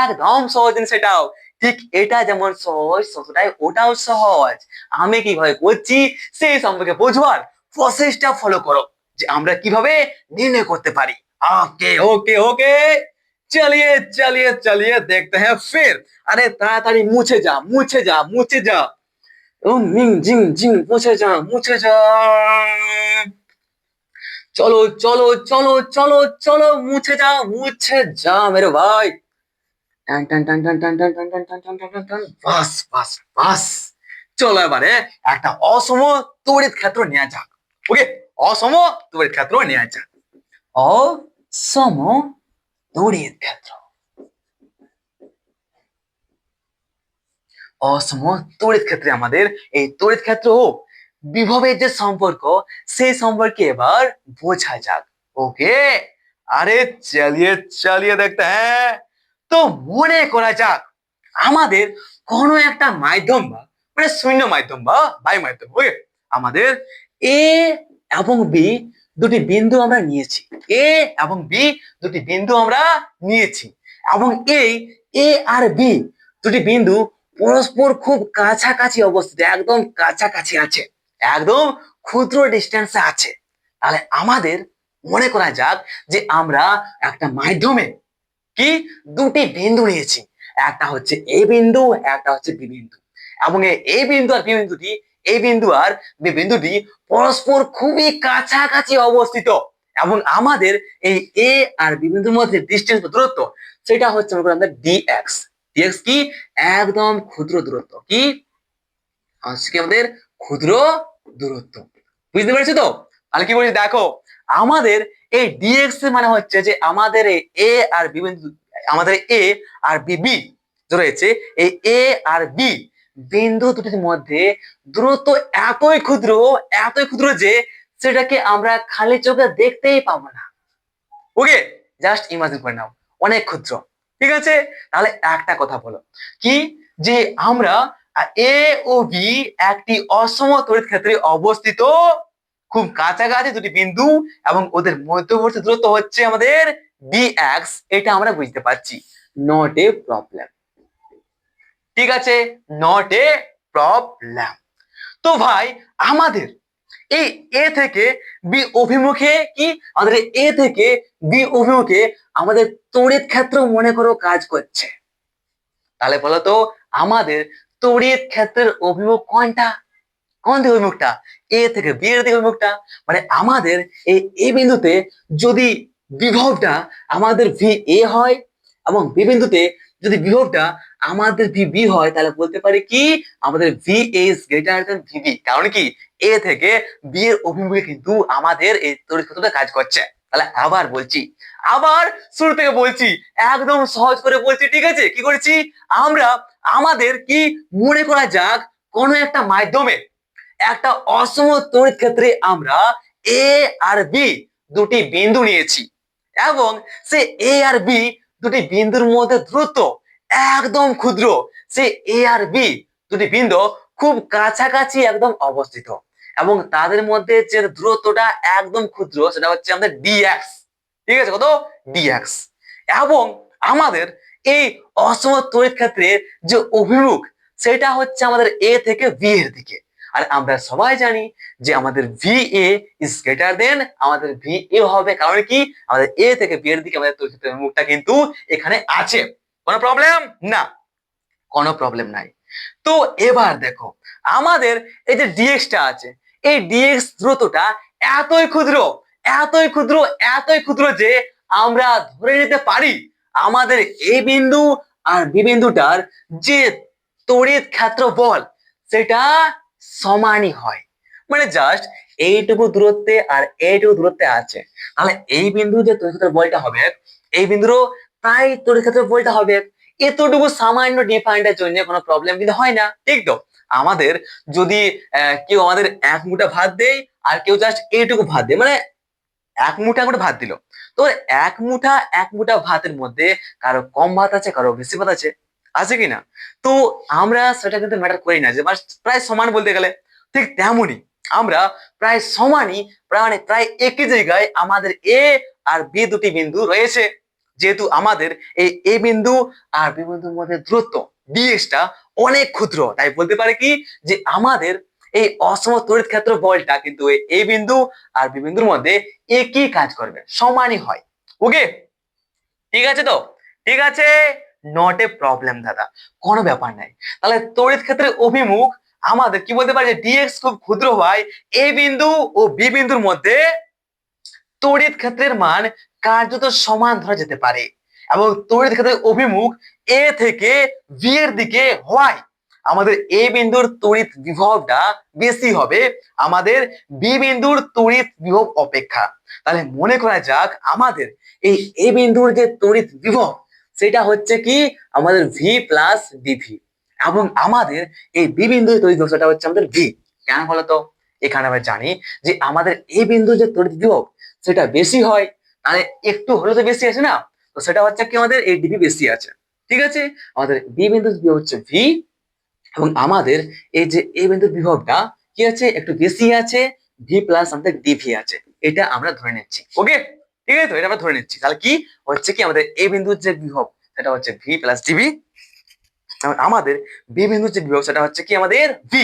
একদম সহজ জিনিস এটাও ঠিক এটা যেমন সহজ ততটাই ওটাও সহজ। আমি কিভাবে করছি সেই সম্পর্কে বোঝবার প্রসেসটা ফলো করো যে আমরা কিভাবে নির্ণয় করতে পারি। ओके ओके ओके चलिए चलिए चलिए देखते हैं फिर। अरे ताड़ाताड़ी मुछे जा मुछे जा मुछे जा मिंग जिंग जिंग मुछे जा चलो चलो चलो चलो चलो मुछे जा मेरे भाई टन टन टन टन टन टन टन टन टन टन टन टन বাস বাস বাস চলো এবারে একটা অসম তড়িৎ ক্ষেত্র নেওয়া যাক। ওকে অসম তড়িৎ ক্ষেত্র নেওয়া যাক। অসম তড়িৎ ক্ষেত্র অসম তড়িৎ ক্ষেত্রে আমাদের এই তড়িৎ ক্ষেত্র ও বিভবের যে সম্পর্ক সেই সম্পর্কে এবার বোঝা যাক। ওকে আরে চলিয়ে চলিয়ে দেখতে হ্যাঁ তো মনে করা যাক আমাদের কোনো একটা মাধ্যম বা মানে শূন্য মাধ্যম বা বায়ু মাধ্যম ওকে আমাদের এ এবং বি দুটি বিন্দু আমরা নিয়েছি এ এবং বি দুটি বিন্দু আমরা নিয়েছি এবং এই এ আর বি দুটি বিন্দু পরস্পর খুব কাছাকাছি অবস্থিত একদম কাছাকাছি আছে একদম ক্ষুদ্র ডিস্টেন্সে আছে। তাহলে আমাদের মনে করা যাক যে আমরা একটা মাধ্যমে কি দুটি বিন্দু নিয়েছি একটা হচ্ছে এ বিন্দু একটা হচ্ছে বি বিন্দু এবং এই বিন্দু আর বি বিন্দুটি এই বিন্দু আর বি বিন্দুটি পরস্পর খুবই কাছাকাছি অবস্থিত এবং আমাদের এই এ আর বি বিন্দুর মধ্যে ডিস্টেন্স বা দূরত্ব সেটা হচ্ছে আমাদের ডিএক্স। ডিএক্স কি একদম ক্ষুদ্র দূরত্ব কি হচ্ছে কি আমাদের ক্ষুদ্র দূরত্ব বুঝতে পেরেছো তো। তাহলে কি বলছি দেখো আমাদের এই ডিএক্স মানে হচ্ছে যে আমাদের এই এ আর বি বিন্দু আমাদের এ আর বি রয়েছে এই এ আর বি বিন্দু দুটির মধ্যে দূরত্ব এতই ক্ষুদ্র যে সেটাকে আমরা খালি চোখে দেখতেই পাবো না। ওকে জাস্ট ইমাজিন করে নাও অনেক ক্ষুদ্র ঠিক আছে। তাহলে একটা কথা বলো কি যে আমরা এ ও বি একটি অসম তড়িৎ ক্ষেত্রে অবস্থিত খুব কাছাকাছি দুটি বিন্দু এবং ওদের মধ্যবর্তী দূরত্ব হচ্ছে আমাদের ডিএক্স এটা আমরা বুঝতে পারছি নট এ প্রবলেম ঠিক আছে নট এ প্রবলেম। তো ভাই আমাদের এই এ থেকে বি অভিমুখে কি আমাদের এ থেকে বি অভিমুখে আমাদের তড়িৎ ক্ষেত্র মনে করো কাজ করছে। তাহলে বলো তো আমাদের তড়িৎ ক্ষেত্রের অভিমুখ কোনটা কোন দিকে অভিমুখটা এ থেকে বি এর দিকে অভিমুখটা মানে আমাদের এই এ বিন্দুতে যদি বিভবটা আমাদের ভি এ হয় এবং বি বিন্দুতে যদি বিভবটা আমাদের ভি বি হয় তাহলে বলতে পারি কি আমাদের V is greater than VB কারণ কি এ থেকে বি এর অভিমুখে কিন্তু আমাদের এই তড়িৎ ক্ষেত্রটা কাজ করছে। তাহলে আবার বলছি আবার শুরু থেকে বলছি একদম সহজ করে বলছি ঠিক আছে কি করেছি আমরা আমাদের কি মনে করা যাক কোনো একটা মাধ্যমে একটা অসম তড়িৎ ক্ষেত্রে আমরা এ আর বি দুটি বিন্দু নিয়েছি এবং সে এ আর বি দুটি বিন্দুর মধ্যে দূরত্ব একদম ক্ষুদ্র সে এ আর বি দুটি বিন্দু খুব কাছাকাছি একদম অবস্থিত এবং তাদের মধ্যে যে দূরত্বটা একদম ক্ষুদ্র সেটা হচ্ছে আমাদের ডিএক্স ঠিক আছে কত ডিএক্স এবং আমাদের এই অসম তড়িৎ ক্ষেত্রের যে অভিমুখ সেটা হচ্ছে আমাদের এ থেকে বি এর দিকে আর আমরা সবাই জানি যে আমাদের ভি এ ইজ গ্রেটার দেন আমাদের ভি এ হবে কারণ কি আমাদের এ থেকে বি এর দিকে আমাদের তড়িৎ ক্ষেত্রের অভিমুখটা কিন্তু এখানে আছে। কোনো প্রবলেম না, কোনো প্রবলেম নাই। তো এবার দেখো আমাদের এই যে ডিএক্সটা আছে, এই ডিএক্স দ্রুতটা এতই ক্ষুদ্র, এতই ক্ষুদ্র, এতই ক্ষুদ্র যে আমরা ধরে নিতে পারি আমাদের এই বিন্দু আর বি বিন্দুটার যে তড়িৎ ক্ষেত্রফল সেটা সমানই হয়। মানে জাস্ট এইটুকু দূরত্বে আর এইটুকু দূরত্বে আছে, তাহলে এই বিন্দু যে তড়িৎ ক্ষেত্র বলটা হবে, এই বিন্দুরও প্রায় তড়িৎ ক্ষেত্র বলটা হবে। এতটুকু সামান্য ডিফারেন্টের জন্য কোনো প্রবলেম কিন্তু হয় না, ঠিক তো? আমাদের যদি কেউ আমাদের এক মুঠা ভাত দেয় আর কেউ জাস্ট এইটুকু ভাত দেয়, মানে এক মুঠা করে ভাত দিল, তো এক মুঠা ভাতের মধ্যে কারো কম ভাত আছে, কারো বেশি ভাত আছে, আছে কিনা? তো আমরা সেটা কিন্তু ম্যাটার করি না, যে প্রায় সমান বলতে গেলে। ঠিক তেমনই আমরা প্রায় সমানই, প্রায় একই জায়গায় আমাদের এ আর বি দুটি বিন্দু রয়েছে। যেহেতু আমাদের এই এ বিন্দু আর বি বিন্দুর মধ্যে দূরত্ব ডিএক্সটা অনেক ক্ষুদ্র, তাই বলতে পারে কি যে আমাদের এই অসম তড়িৎ ক্ষেত্র বলটা কিন্তু এই বিন্দু আর বি বিন্দুর মধ্যে একই কাজ করবে, সমানই হয়। ওকে, ঠিক আছে তো? ঠিক আছে, নট এ প্রবলেম দাদা, কোনো ব্যাপার নাই। তাহলে তড়িৎ ক্ষেত্রের অভিমুখ আমাদের কি বলতে পারি, যে ডিএক্স খুব ক্ষুদ্র হয়, এ বিন্দু ও বি বিন্দুর মধ্যে তড়িৎ ক্ষেত্রের মান কার্যত সমান ধরা যেতে পারে, এবং তড়িৎ ক্ষেত্রের অভিমুখ এ থেকে ভি এর দিকে হয় আমাদের এ বিন্দুর তড়িৎ বিভবটা বেশি হবে আমাদের বি বিন্দুর তড়িৎ বিভব অপেক্ষা। তাহলে মনে করা যাক আমাদের এই এ বিন্দুর যে তড়িৎ বিভব সেটা হচ্ছে কি আমাদের ভি প্লাস ডিভি, এবং আমাদের এই বি বিন্দুর তড়িৎ বিভব সেটা হচ্ছে আমাদের ভি। কেন বলতো? এখানে আমরা জানি যে আমাদের এই বিন্দুর যে তড়িৎ বিভব সেটা বেশি হয়, তাহলে একটু হলে তো বেশি আছে না, তো সেটা হচ্ছে কি আমাদের এই ডিভি বেশি আছে। ঠিক আছে, আমাদের বি বিন্দুর বিভব হচ্ছে ভি, এবং আমাদের এই যে এ বিন্দুর বিভবটা কি আছে, একটু বেশি আছে, ভি প্লাস আমাদের ডিভি আছে, এটা আমরা ধরে নিচ্ছি। ওকে, ঠিক আছে তো, এটা আমরা ধরে নিচ্ছি। তাহলে কি হচ্ছে কি আমাদের এ বিন্দুর যে বিভব সেটা হচ্ছে ভি প্লাস ডিভি, আমাদের বি বিন্দুর যে বিভব সেটা হচ্ছে কি আমাদের ভি।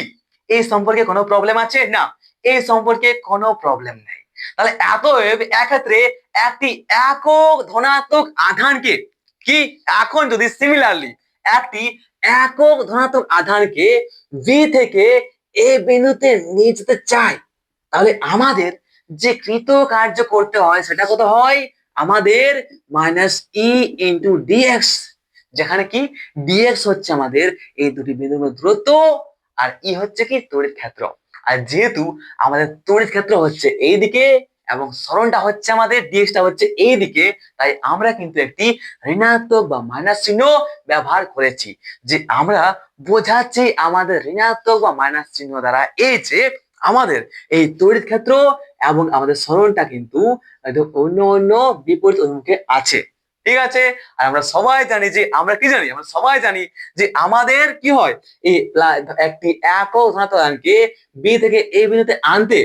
এই সম্পর্কে কোনো প্রবলেম আছে না? এই সম্পর্কে কোনো প্রবলেম নেই। তাহলে এতএব এক্ষেত্রে একটি একক ধনাত্মক আধানকে কি, এখন যদি সিমিলারলি একটি একক ধনাত্মক আধানকে ভি থেকে এ বিন্দুতে নিয়ে যেতে চাই, তাহলে আমাদের যে কৃত কার্য করতে হয় সেটা কত হয়, আমাদের মাইনাস ই ইন্টু ডিএক্স, যেখানে কি ডিএক্স হচ্ছে আমাদের এই দুটি বিন্দুর মধ্যে দূরত্ব, আর ই হচ্ছে কি তড়িৎ ক্ষেত্র। আর যেহেতু আমাদের তড়িৎ ক্ষেত্র হচ্ছে এই দিকে এবং সরণটা হচ্ছে আমাদের ডিএক্সটা হচ্ছে এই দিকে, তাই আমরা কিন্তু একটি ঋণাত্মক বা মাইনাস চিহ্ন ব্যবহার করেছি, যে আমরা বোঝাচ্ছি আমাদের ঋণাত্মক বা মাইনাস চিহ্ন দ্বারা এই যে আমাদের এই তড়িৎ ক্ষেত্র এবং আমাদের সরণটা কিন্তু অন্য অন্য বিপরীত অভিমুখে আছে। ঠিক আছে, আর আমরা সবাই জানি যে আমরা কি জানি, আমরা সবাই জানি যে আমাদের কি হয়, এই একটি একক ধনাত্মক আধানকে বি থেকে এ বিন্দুতে আনতে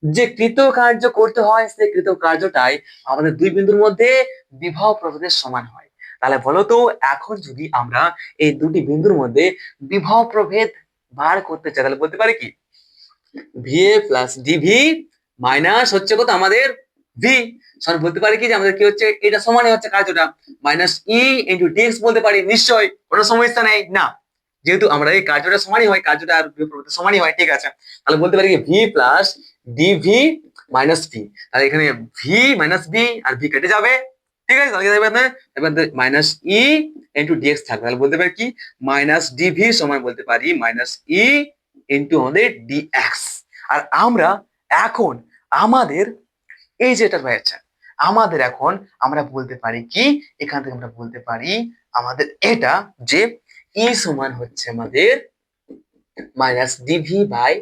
যে কৃত কার্য করতে হয়, সেই কৃত কার্যটাই আমাদের দুই বিন্দুর মধ্যে বিভব প্রভেদের সমান হয়। তাহলে বলতো এখন যদি আমরা এই দুটি বিন্দুর মধ্যে বিভব প্রভেদ বার করতে চাই, তাহলে বলতে পারি কি ভিএ প্লাস ডিভি মাইনাস হচ্ছে কত আমাদের ভি, সমান বলতে পারি কি যে আমাদের কি হচ্ছে, এটা সমানই হচ্ছে কার্যটা মাইনাস ই ইন্টু ডিএক্স বলতে পারি, নিশ্চয়ই কোনো সমস্যা নেই না, যেহেতু আমরা এই কার্যটা সমানই হয়, কার্যটা আর সমানই হয়। ঠিক আছে, তাহলে বলতে পারি কি V plus DV minus V, তাহলে এখানে ভি মাইনাস ভি আর ভি কেটে যাবে। ঠিক আছে, তাহলে এবার মাইনাস ই ইন্টু ডিএক্স থাকবে, তাহলে বলতে পারি কি মাইনাস ডিভি সমান বলতে পারি মাইনাস ই ইন্টু আমাদের ডিএক্স। আর আমরা এখন আমাদের এই যেটা রয়েছে আমাদের এখন আমরা বলতে পারি কি, এখান থেকে আমরা বলতে পারি আমাদের এটা যে ই সমান হচ্ছে আমাদের মাইনাস ডিভি বাই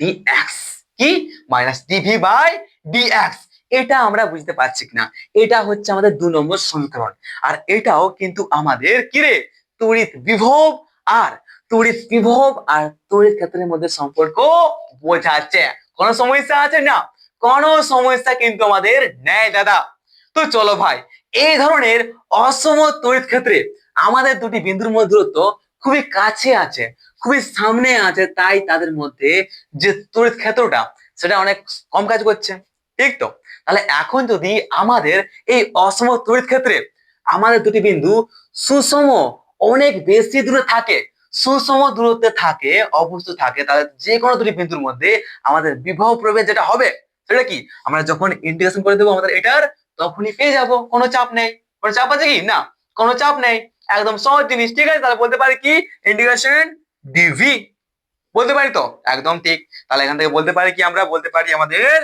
ডিএক্স, কি মাইনাস ডিভি বাই ডিএক্স। এটা আমরা বুঝতে পারছি কিনা, এটা হচ্ছে আমাদের 2 নম্বর সমীকরণ। আর এটাও কিন্তু আমাদের কি রে, তড়িৎ বিভব আর তড়িৎ বিভব আর তড়িৎ ক্ষেত্রের মধ্যে সম্পর্ক বোঝাচ্ছে। কোনো সমস্যা আছে না? কোনো সমস্যা কিন্তু আমাদের নেই দাদা। তো চলো ভাই, এই ধরনের অসম তড়িৎ ক্ষেত্রে আমাদের দুটি বিন্দুর মধ্যে দূরত্ব খুবই কাছে আছে, খুবই সামনে আছে, তাই তাদের মধ্যে যে তড়িৎ ক্ষেত্রটা সেটা অনেক কম কাজ করছে। ঠিক তো? তাহলে এখন যদি আমাদের এই অসম তড়িৎ ক্ষেত্রে আমাদের দুটি বিন্দু সুষম অনেক বেশি দূরে থাকে, সুষম দূরত্বে থাকে, অবস্থিত থাকে, তাহলে যে কোনো দুটি বিন্দুর মধ্যে আমাদের বিভব প্রভেদ যেটা হবে সেটা কি, আমরা যখন ইন্টিগ্রেশন করে দেবো আমাদের এটার, তখনই পেয়ে যাব। কোনো চাপ নেই। কোনো চাপ আছে কি? না, কোনো চাপ নেই, একদম সহজ জিনিস। ঠিক আছে, তাহলে বলতে পারি কি ইন্টিগ্রেশন ডিভি, বলতে পারি তো? একদম ঠিক। তাহলে এখান থেকে বলতে পারি কি, আমরা বলতে পারি আমাদের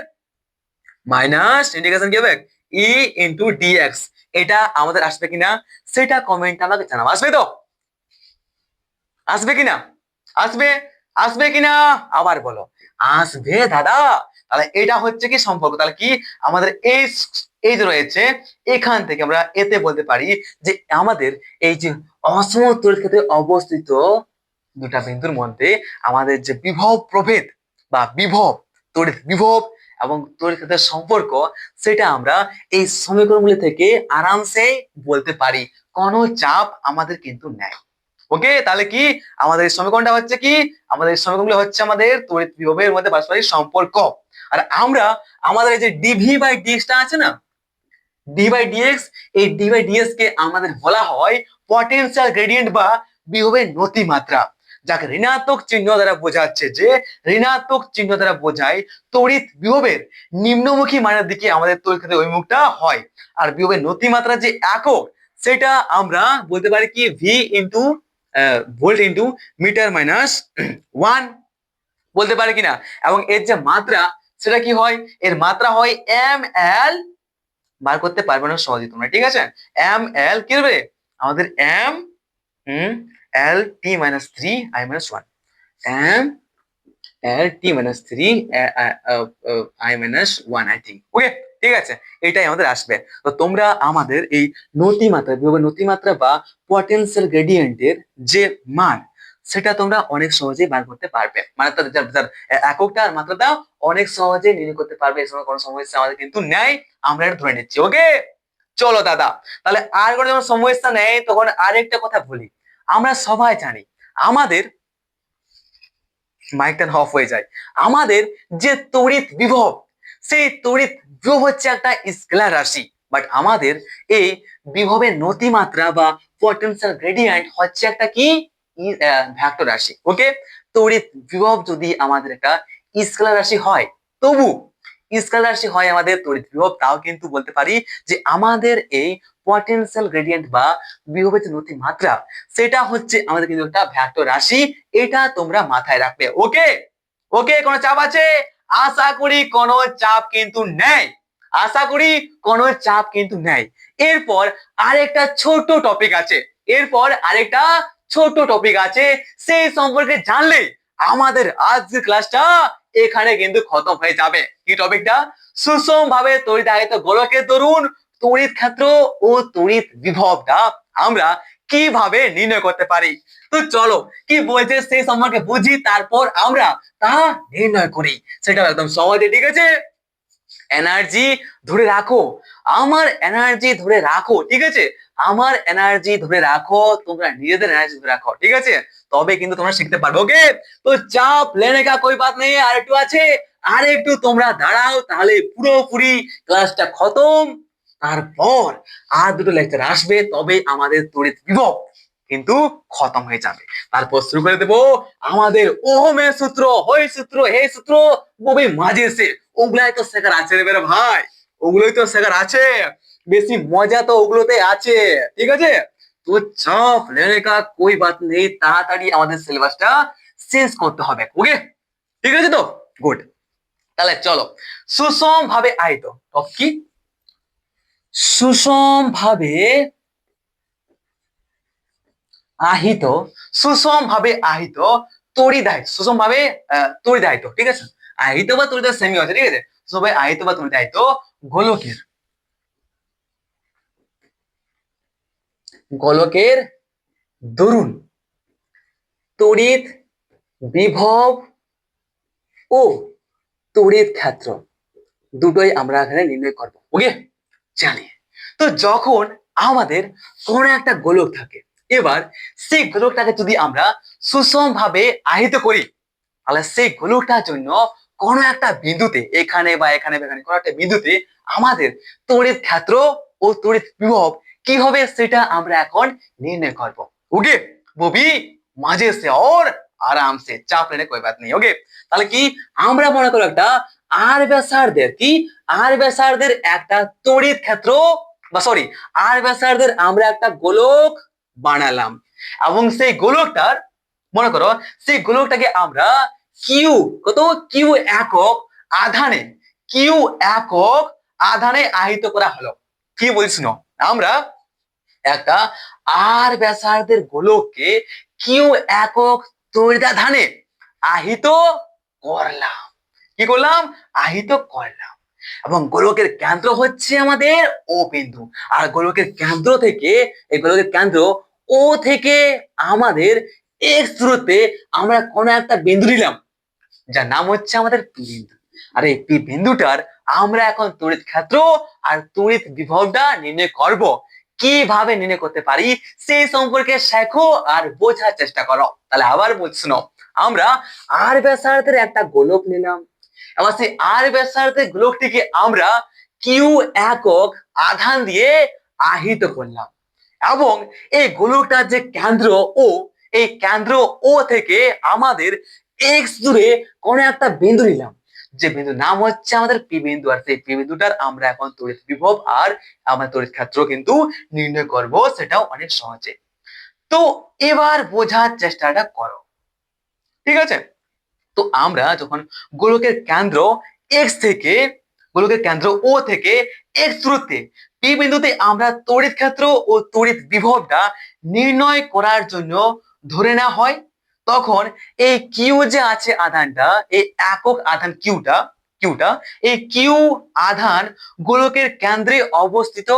মাইনাস ইন্টিগ্রেশন কি হবে, ই ইন্টু ডিএক্স। এটা আমাদের আসবে কিনা সেটা কমেন্ট আমাকে জানাবো। আসবে তো? আসবে কিনা? আসবে? আসবে কিনা? আবার বলো, আসবে দাদা। তাহলে এটা হচ্ছে কি সম্পর্ক, তাহলে কি আমাদের এই এই যে রয়েছে, এখান থেকে আমরা এতে বলতে পারি যে আমাদের এই যে অসমতল ক্ষেত্রে অবস্থিত দুটা বিন্দুর মধ্যে আমাদের যে বিভব প্রভেদ বা বিভব, তড়িৎ বিভব এবং তড়িৎ ক্ষেত্রের সম্পর্ক, সেটা আমরা এই সমীকরণগুলি থেকে আরামসে বলতে পারি। কোনো চাপ আমাদের কিন্তু নেই। ওকে, তাহলে কি আমাদের এই সমীকরণটা হচ্ছে কি, আমাদের এই সমীকরণগুলো হচ্ছে আমাদের তড়িৎ বিভবের মধ্যে পারস্পরিক সম্পর্ক। আর আমরা আমাদের এই যে ডিভি বাই ডিএক্স টা আছে না, ডি বাই ডিএক্স, এই ডি বাই ডিএক্স কে আমাদের বলা হয় পটেনশিয়াল গ্রেডিয়েন্ট বা বিভবের নতিমাত্রা, যাকে ঋণাত্মক চিহ্ন দ্বারা বোঝাচ্ছে, যে ঋণাত্মক চিহ্ন দ্বারা বোঝায় তড়িৎ বিভবের নিম্নমুখী মানের দিকে আমাদের তড়িৎ ক্ষেত্রের অভিমুখটা হয়। আর বিভবের নতিমাত্রা যে একক, সেটা আমরা বলতে পারি কি V into volt into metre minus 1, বলতে পারি কিনা। এবং এর যে মাত্রা সেটা কি হয়, এর মাত্রা হয় এম এল, বার করতে পারবে না সহজে তোমরা, ঠিক আছে? এম এল কি হবে আমাদের, M L T minus 3 I minus 1, M L T minus 3 I minus 1, I think. Okay, ঠিক আছে, এটাই আমাদের আসবে। তো তোমরা আমাদের এই নতিমাত্রা, বিভবের নতিমাত্রা বা পটেনশিয়াল গ্রেডিয়েন্টের যে মান, সেটা তোমরা অনেক সহজেই বার করতে পারবে। মানে তার এককটা আর মাত্রাটা অনেক সহজে নির্ণয় করতে পারবে। এই সময় কোনো সমস্যা আমাদের কিন্তু নেই, আমরা এটা ধরে নিচ্ছি। ওকে, চলো দাদা, তাহলে আর কোনো যখন সমস্যা নেই তখন আরেকটা কথা বলি। আমরা সবাই জানি আমাদের মাইকটা অফ হয়ে যায়, আমাদের যে তড়িৎ বিভব, সেই তড়িৎ বিভব হচ্ছে একটা স্কেলার রাশি, বাট আমাদের এই বিভবের নতিমাত্রা বা পটেনশিয়াল গ্রেডিয়েন্ট হচ্ছে একটা কি ভেক্টর রাশি। ওকে, তড়িৎ বিভব যদি আমাদের একটা স্কেলার রাশি হয়, তবু স্কেলার রাশি হয় আমাদের তড়িৎ বিভব, তাও কিন্তু বলতে পারি যে আমাদের এই পটেনশিয়াল গ্রেডিয়েন্ট বা বিভবের যে নতিমাত্রা, সেটা হচ্ছে আমাদের কিন্তু একটা ভেক্টর রাশি। এটা তোমরা মাথায় রাখবে। ওকে, ওকে, কোনো চাপ আছে? আশা করি কোনো চাপ কিন্তু নেই, আশা করি কোনো চাপ কিন্তু নেই। এরপর আরেকটা ছোট টপিক আছে, এরপর আরেকটা ছোট টপিক আছে, সেই সম্পর্কে জানলে আমাদের আজকের ক্লাসটা এখানে কিন্তু খতম হয়ে যাবে। কি টপিকটা? সুষম ভাবে তড়িৎ গোলকের দরুন তড়িৎ ক্ষেত্র ও তড়িৎ বিভবটা আমরা কিভাবে নির্ণয় করতে পারি। তো চলো কি বলছে সেই সম্পর্কে বুঝি, তারপর আমরা তা নির্ণয় করি। সেটা একদম সহজে, ঠিক আছে? এনার্জি ধরে রাখো, আমার এনার্জি ধরে রাখো, ঠিক আছে? আমার এনার্জি ধরে রাখো, তোমরা নিজেদের এনার্জি ধরে রাখো, ঠিক আছে? তবে কিন্তু তোমরা শিখতে পারবে। ওকে, তো চাপ লেনে কা কোই বাত নেই, আর একটু আছে, আর একটু তোমরা দাঁড়াও, তাহলে পুরোপুরি ক্লাসটা খতম। তারপর আর দুটো লেকচার আসবে, তবে আমাদের তড়িৎ বিভব কিন্তু খতম হয়ে যাবে। তারপর শুরু করে দেবো আমাদের ওহমের সূত্র, হয় সূত্র, হে সূত্র, ববি মাঝে সে, ওগুলাই তো শেখার আছে রে ভাই, ওগুলোই তো শেখার আছে, বেশি মজা তো ওগুলোতে আছে, ঠিক আছে? তো চাপ লেনে কা কোই বাত নেই, তাড়াতাড়ি আমাদের সিলেবাসটা শেষ করতে হবে। ওকে, ঠিক আছে তো? গুড। তাহলে চলো, সুষম ভাবে আহিত, টপ কি? সুষম ভাবে আহিত, সুষম ভাবে আহিত তড়িদাহিত, সুষম ভাবে তড়িদাহিত, ঠিক আছে? আহিত বা তড়িদাহিত সেমি আছে, ঠিক আছে? সুষম ভাবে আহিত বা তড়িদাহিত গোলকের, গোলকের দরুন তড়িৎ বিভব ও তড়িৎ ক্ষেত্র দুটোই আমরা এখানে নির্ণয় করব। ওকে, জানি। তো যখন আমাদের কোন একটা গোলক থাকে, এবার সেই গোলকটাকে যদি আমরা সুষম ভাবে আহিত করি, তাহলে সেই গোলকটার জন্য কোন একটা বিন্দুতে, এখানে বা এখানে বা এখানে কোন একটা বিন্দুতে আমাদের তড়িৎ ক্ষেত্র ও তড়িৎ বিভব কি হবে সেটা আমরা এখন निर्णय করব। ওকে वो भी मजे से और आराम से, চাপ लेने कोई बात नहीं। ওকে তাহলে কি আমরা মনে করো একটা আর ব্যাসার্ধের কি আর ব্যাসার্ধের একটা তড়িৎ ক্ষেত্র বা সরি আর ব্যাসার্ধের আমরা একটা গোলক বানালাম এবং সেই গোলকটার মনে করো সেই গোলকটাকে আমরা কিউ কত কিউ একক আধানে কিউ একক আধানে আহিত করা হলো। কি বলছি না আমরা একটা আর ব্যাসার্ধের গোলককে কিউ একক তড়িদাধানে আহিত করলাম। কি করলাম? আহিত করলাম। এবং গোলকের কেন্দ্র হচ্ছে আমাদের ও বিন্দু। আর গোলকের কেন্দ্র থেকে এই গোলকের কেন্দ্র ও থেকে আমাদের এক্স দূরত্বে আমরা কোন একটা বিন্দু নিলাম যার নাম হচ্ছে আমাদের পি বিন্দু। আর এই পি বিন্দুটার আমরা এখন তড়িৎ ক্ষেত্র আর তড়িৎ বিভবটা নির্ণয় করব। কিভাবে নির্ণয় করতে পারি সেই সম্পর্কে শেখো আর বোঝার চেষ্টা করো। তাহলে আবার বলছি না, আমরা আর ব্যাসার্ধের একটা গোলক নিলাম, এবার সেই আর ব্যাসার্ধের গোলকটিকে আমরা কিউ একক আধান দিয়ে আহিত করলাম এবং এই গোলকটার যে কেন্দ্র ও এই কেন্দ্র ও থেকে আমাদের এক্স দূরে কোন একটা বিন্দু নিলাম যে বিন্দুর নাম হচ্ছে আমাদের পি বিন্দু। আর সেই পি বিন্দুটার আমরা এখন তড়িৎ বিভব আর আমাদের তড়িৎ ক্ষেত্র কিন্তু নির্ণয় করব, সেটাও অনেক সহজে। তো এবার বোঝার চেষ্টাটা করো, ঠিক আছে? তো আমরা যখন গোলকের কেন্দ্র এক্স থেকে গোলকের কেন্দ্র ও থেকে এক্স দূরত্বে পি বিন্দুতে আমরা তড়িৎ ক্ষেত্র ও তড়িৎ বিভবটা নির্ণয় করার জন্য ধরে নেওয়া হয়, তখন এই কিউ যে আছে আধানটা এই একক আধান কিউটা এই কিউ আধান গোলকের কেন্দ্রে অবস্থিত,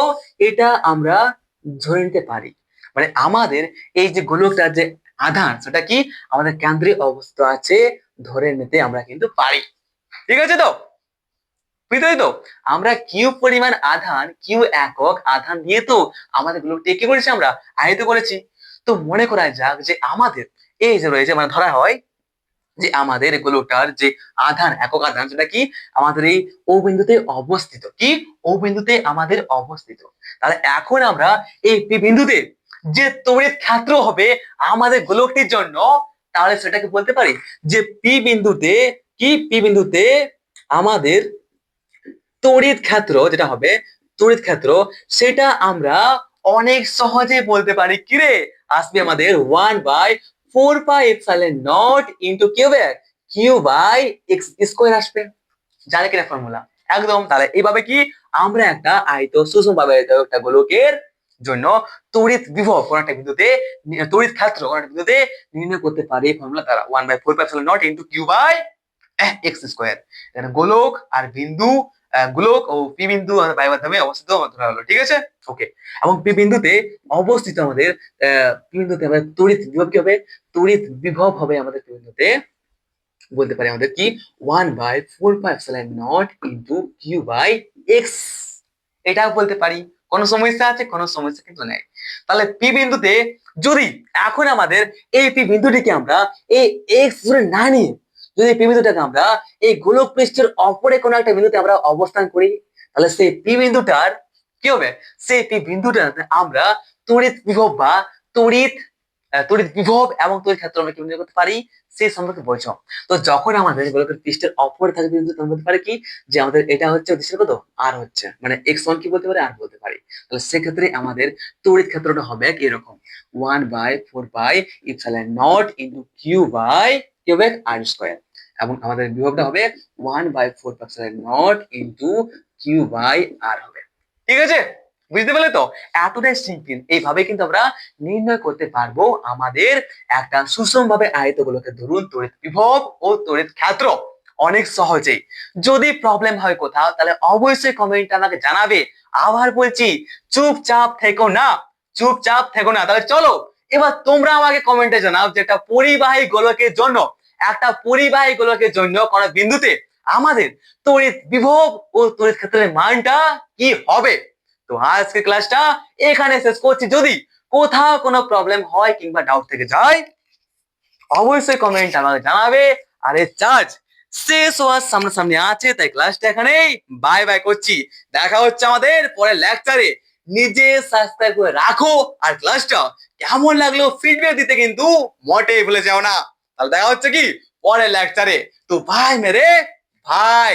এটা আমরা ধরে নিতে পারি। মানে আমাদের এই যে গোলকটার যে আধান সেটা কি আমাদের কেন্দ্রে অবস্থিত আছে ধরে নিতে আমরা কিন্তু পারি। ঠিক আছে তো? বুঝতে তো আমরা কিউ পরিমাণ আধান কিউ একক আধান দিয়ে তো আমাদের গোলকটি কি করেছি আমরা আহিত করেছি। তো মনে করা যাক যে আমাদের এই যে রয়েছে মানে ধরা হয় যে আমাদের গোলকটার যে আধান একক আধান সেটা কি আমাদের এই ও বিন্দুতে অবস্থিত। কি ও বিন্দুতে আমাদের অবস্থিত। তাহলে এখন আমরা এই পি বিন্দুতে যে তড়িৎ ক্ষেত্র হবে আমাদের গোলকটির জন্য, তাহলে সেটাকে বলতে পারি যে পি বিন্দুতে কি পি বিন্দুতে আমাদের তড়িৎ ক্ষেত্র যেটা হবে তড়িৎ ক্ষেত্র সেটা আমরা অনেক সহজে বলতে পারি। কি রে আসবে আমাদের 1/4πε0 ইনটু কিউ/x² আসবে। জানে কিনা ফর্মুলা একদম। তাহলে এইভাবে কি আমরা একটা আয়ত সুষমভাবে একটা গোলকের জন্য তড়িৎ বিভব কোন একটা বিন্দুতে তড়িৎ ক্ষেত্র কোন একটা বিন্দুতে নির্ণয় করতে পারি ফর্মুলা দ্বারা 1/4πε0 ইনটু কিউ/x²। এখানে গোলক আর বিন্দু গোলক ও পি বিন্দু বায়ু মাধ্যমে অবস্থিত ধরা হলো। ঠিক আছে ওকে। এবং পি বিন্দুতে অবস্থিত আমাদের পি বিন্দুতে আমাদের তড়িৎ বিভব কি হবে? তড়িৎ বিভব হবে আমাদের পি বিন্দুতে বলতে পারি আমাদের কি 1/4πε0 ইনটু কিউ/x। এটাও বলতে পারি। কোনো সমস্যা আছে? কোনো সমস্যা কিন্তু নেই। তাহলে পি বিন্দুতে যদি এখন আমাদের এই পি বিন্দুটিকে আমরা এই এক্স ধরে না নিয়ে যদি পি বিন্দুটাকে আমরা এই গোলক পৃষ্ঠের অপরে কোনো একটা বিন্দুতে আমরা অবস্থান করি, তাহলে সেই পি বিন্দুটার কি হবে? সেই পি বিন্দুটাতে আমরা তড়িৎ বিভব বা তড়িৎ বিভব এবং তড়িৎ ক্ষেত্র আমরা কি নির্ণয় করতে পারি সেই সম্পর্কে বলছো। তো যখন আমাদের গোলকের পৃষ্ঠের অপরে থাকে বিন্দু তখন বলতে পারি কি যে আমাদের এটা হচ্ছে দিশের কত আর হচ্ছে মানে x1 কি বলতে পারি আর বলতে পারি। তাহলে সেক্ষেত্রে আমাদের তড়িৎ ক্ষেত্রটা হবে এরকম 1/4πε0 ইনটু কিউ/r²। এবং আমাদের বিভবটা হবে 1/4πε0 ইনটু কিউ/r হবে। ঠিক আছে বুঝতে পারলে তো? এতটাই সিম্পল। এইভাবে কিন্তু আমরা নির্ণয় করতে পারবো আমাদের একটা সুষম ভাবে আয়ত গোলকের ধরুন তড়িৎ বিভব ও তড়িৎ ক্ষেত্র অনেক সহজেই। যদি প্রবলেম হয় কোথাও তাহলে অবশ্যই কমেন্টে আমাকে জানাবে। আবার বলছি চুপচাপ থেকো না, চুপচাপ থেকো না। তাহলে চলো এবার তোমরা আমাকে কমেন্টে জানাও যে একটা পরিবাহী গোলকের জন্য কোন বিন্দুতে আমাদের তড়িৎ বিভব ও তড়িৎ ক্ষেত্রের মানটা কি হবে। তো আজকে ক্লাসটা এখানে শেষ করছি। যদি কোথাও কোনো প্রবলেম হয় কিংবা ডাউট থেকে যায় অবশ্যই কমেন্ট আমাকে জানাবে। আর এই চার্জ শেষ হওয়ার সামনাসামনি আছে, তাই ক্লাসটা এখানেই বাই বাই করছি। দেখা হচ্ছে আমাদের পরের লেকচারে। নিজে সাবস্ক্রাইব করে রাখো আর ক্লাসটা কেমন লাগলো ফিডব্যাক দিতে কিন্তু মোটেই ভুলে যাও না। তাহলে দেখা হচ্ছে কি পরের লেকচারে। তো ভাই মেরে ভাই।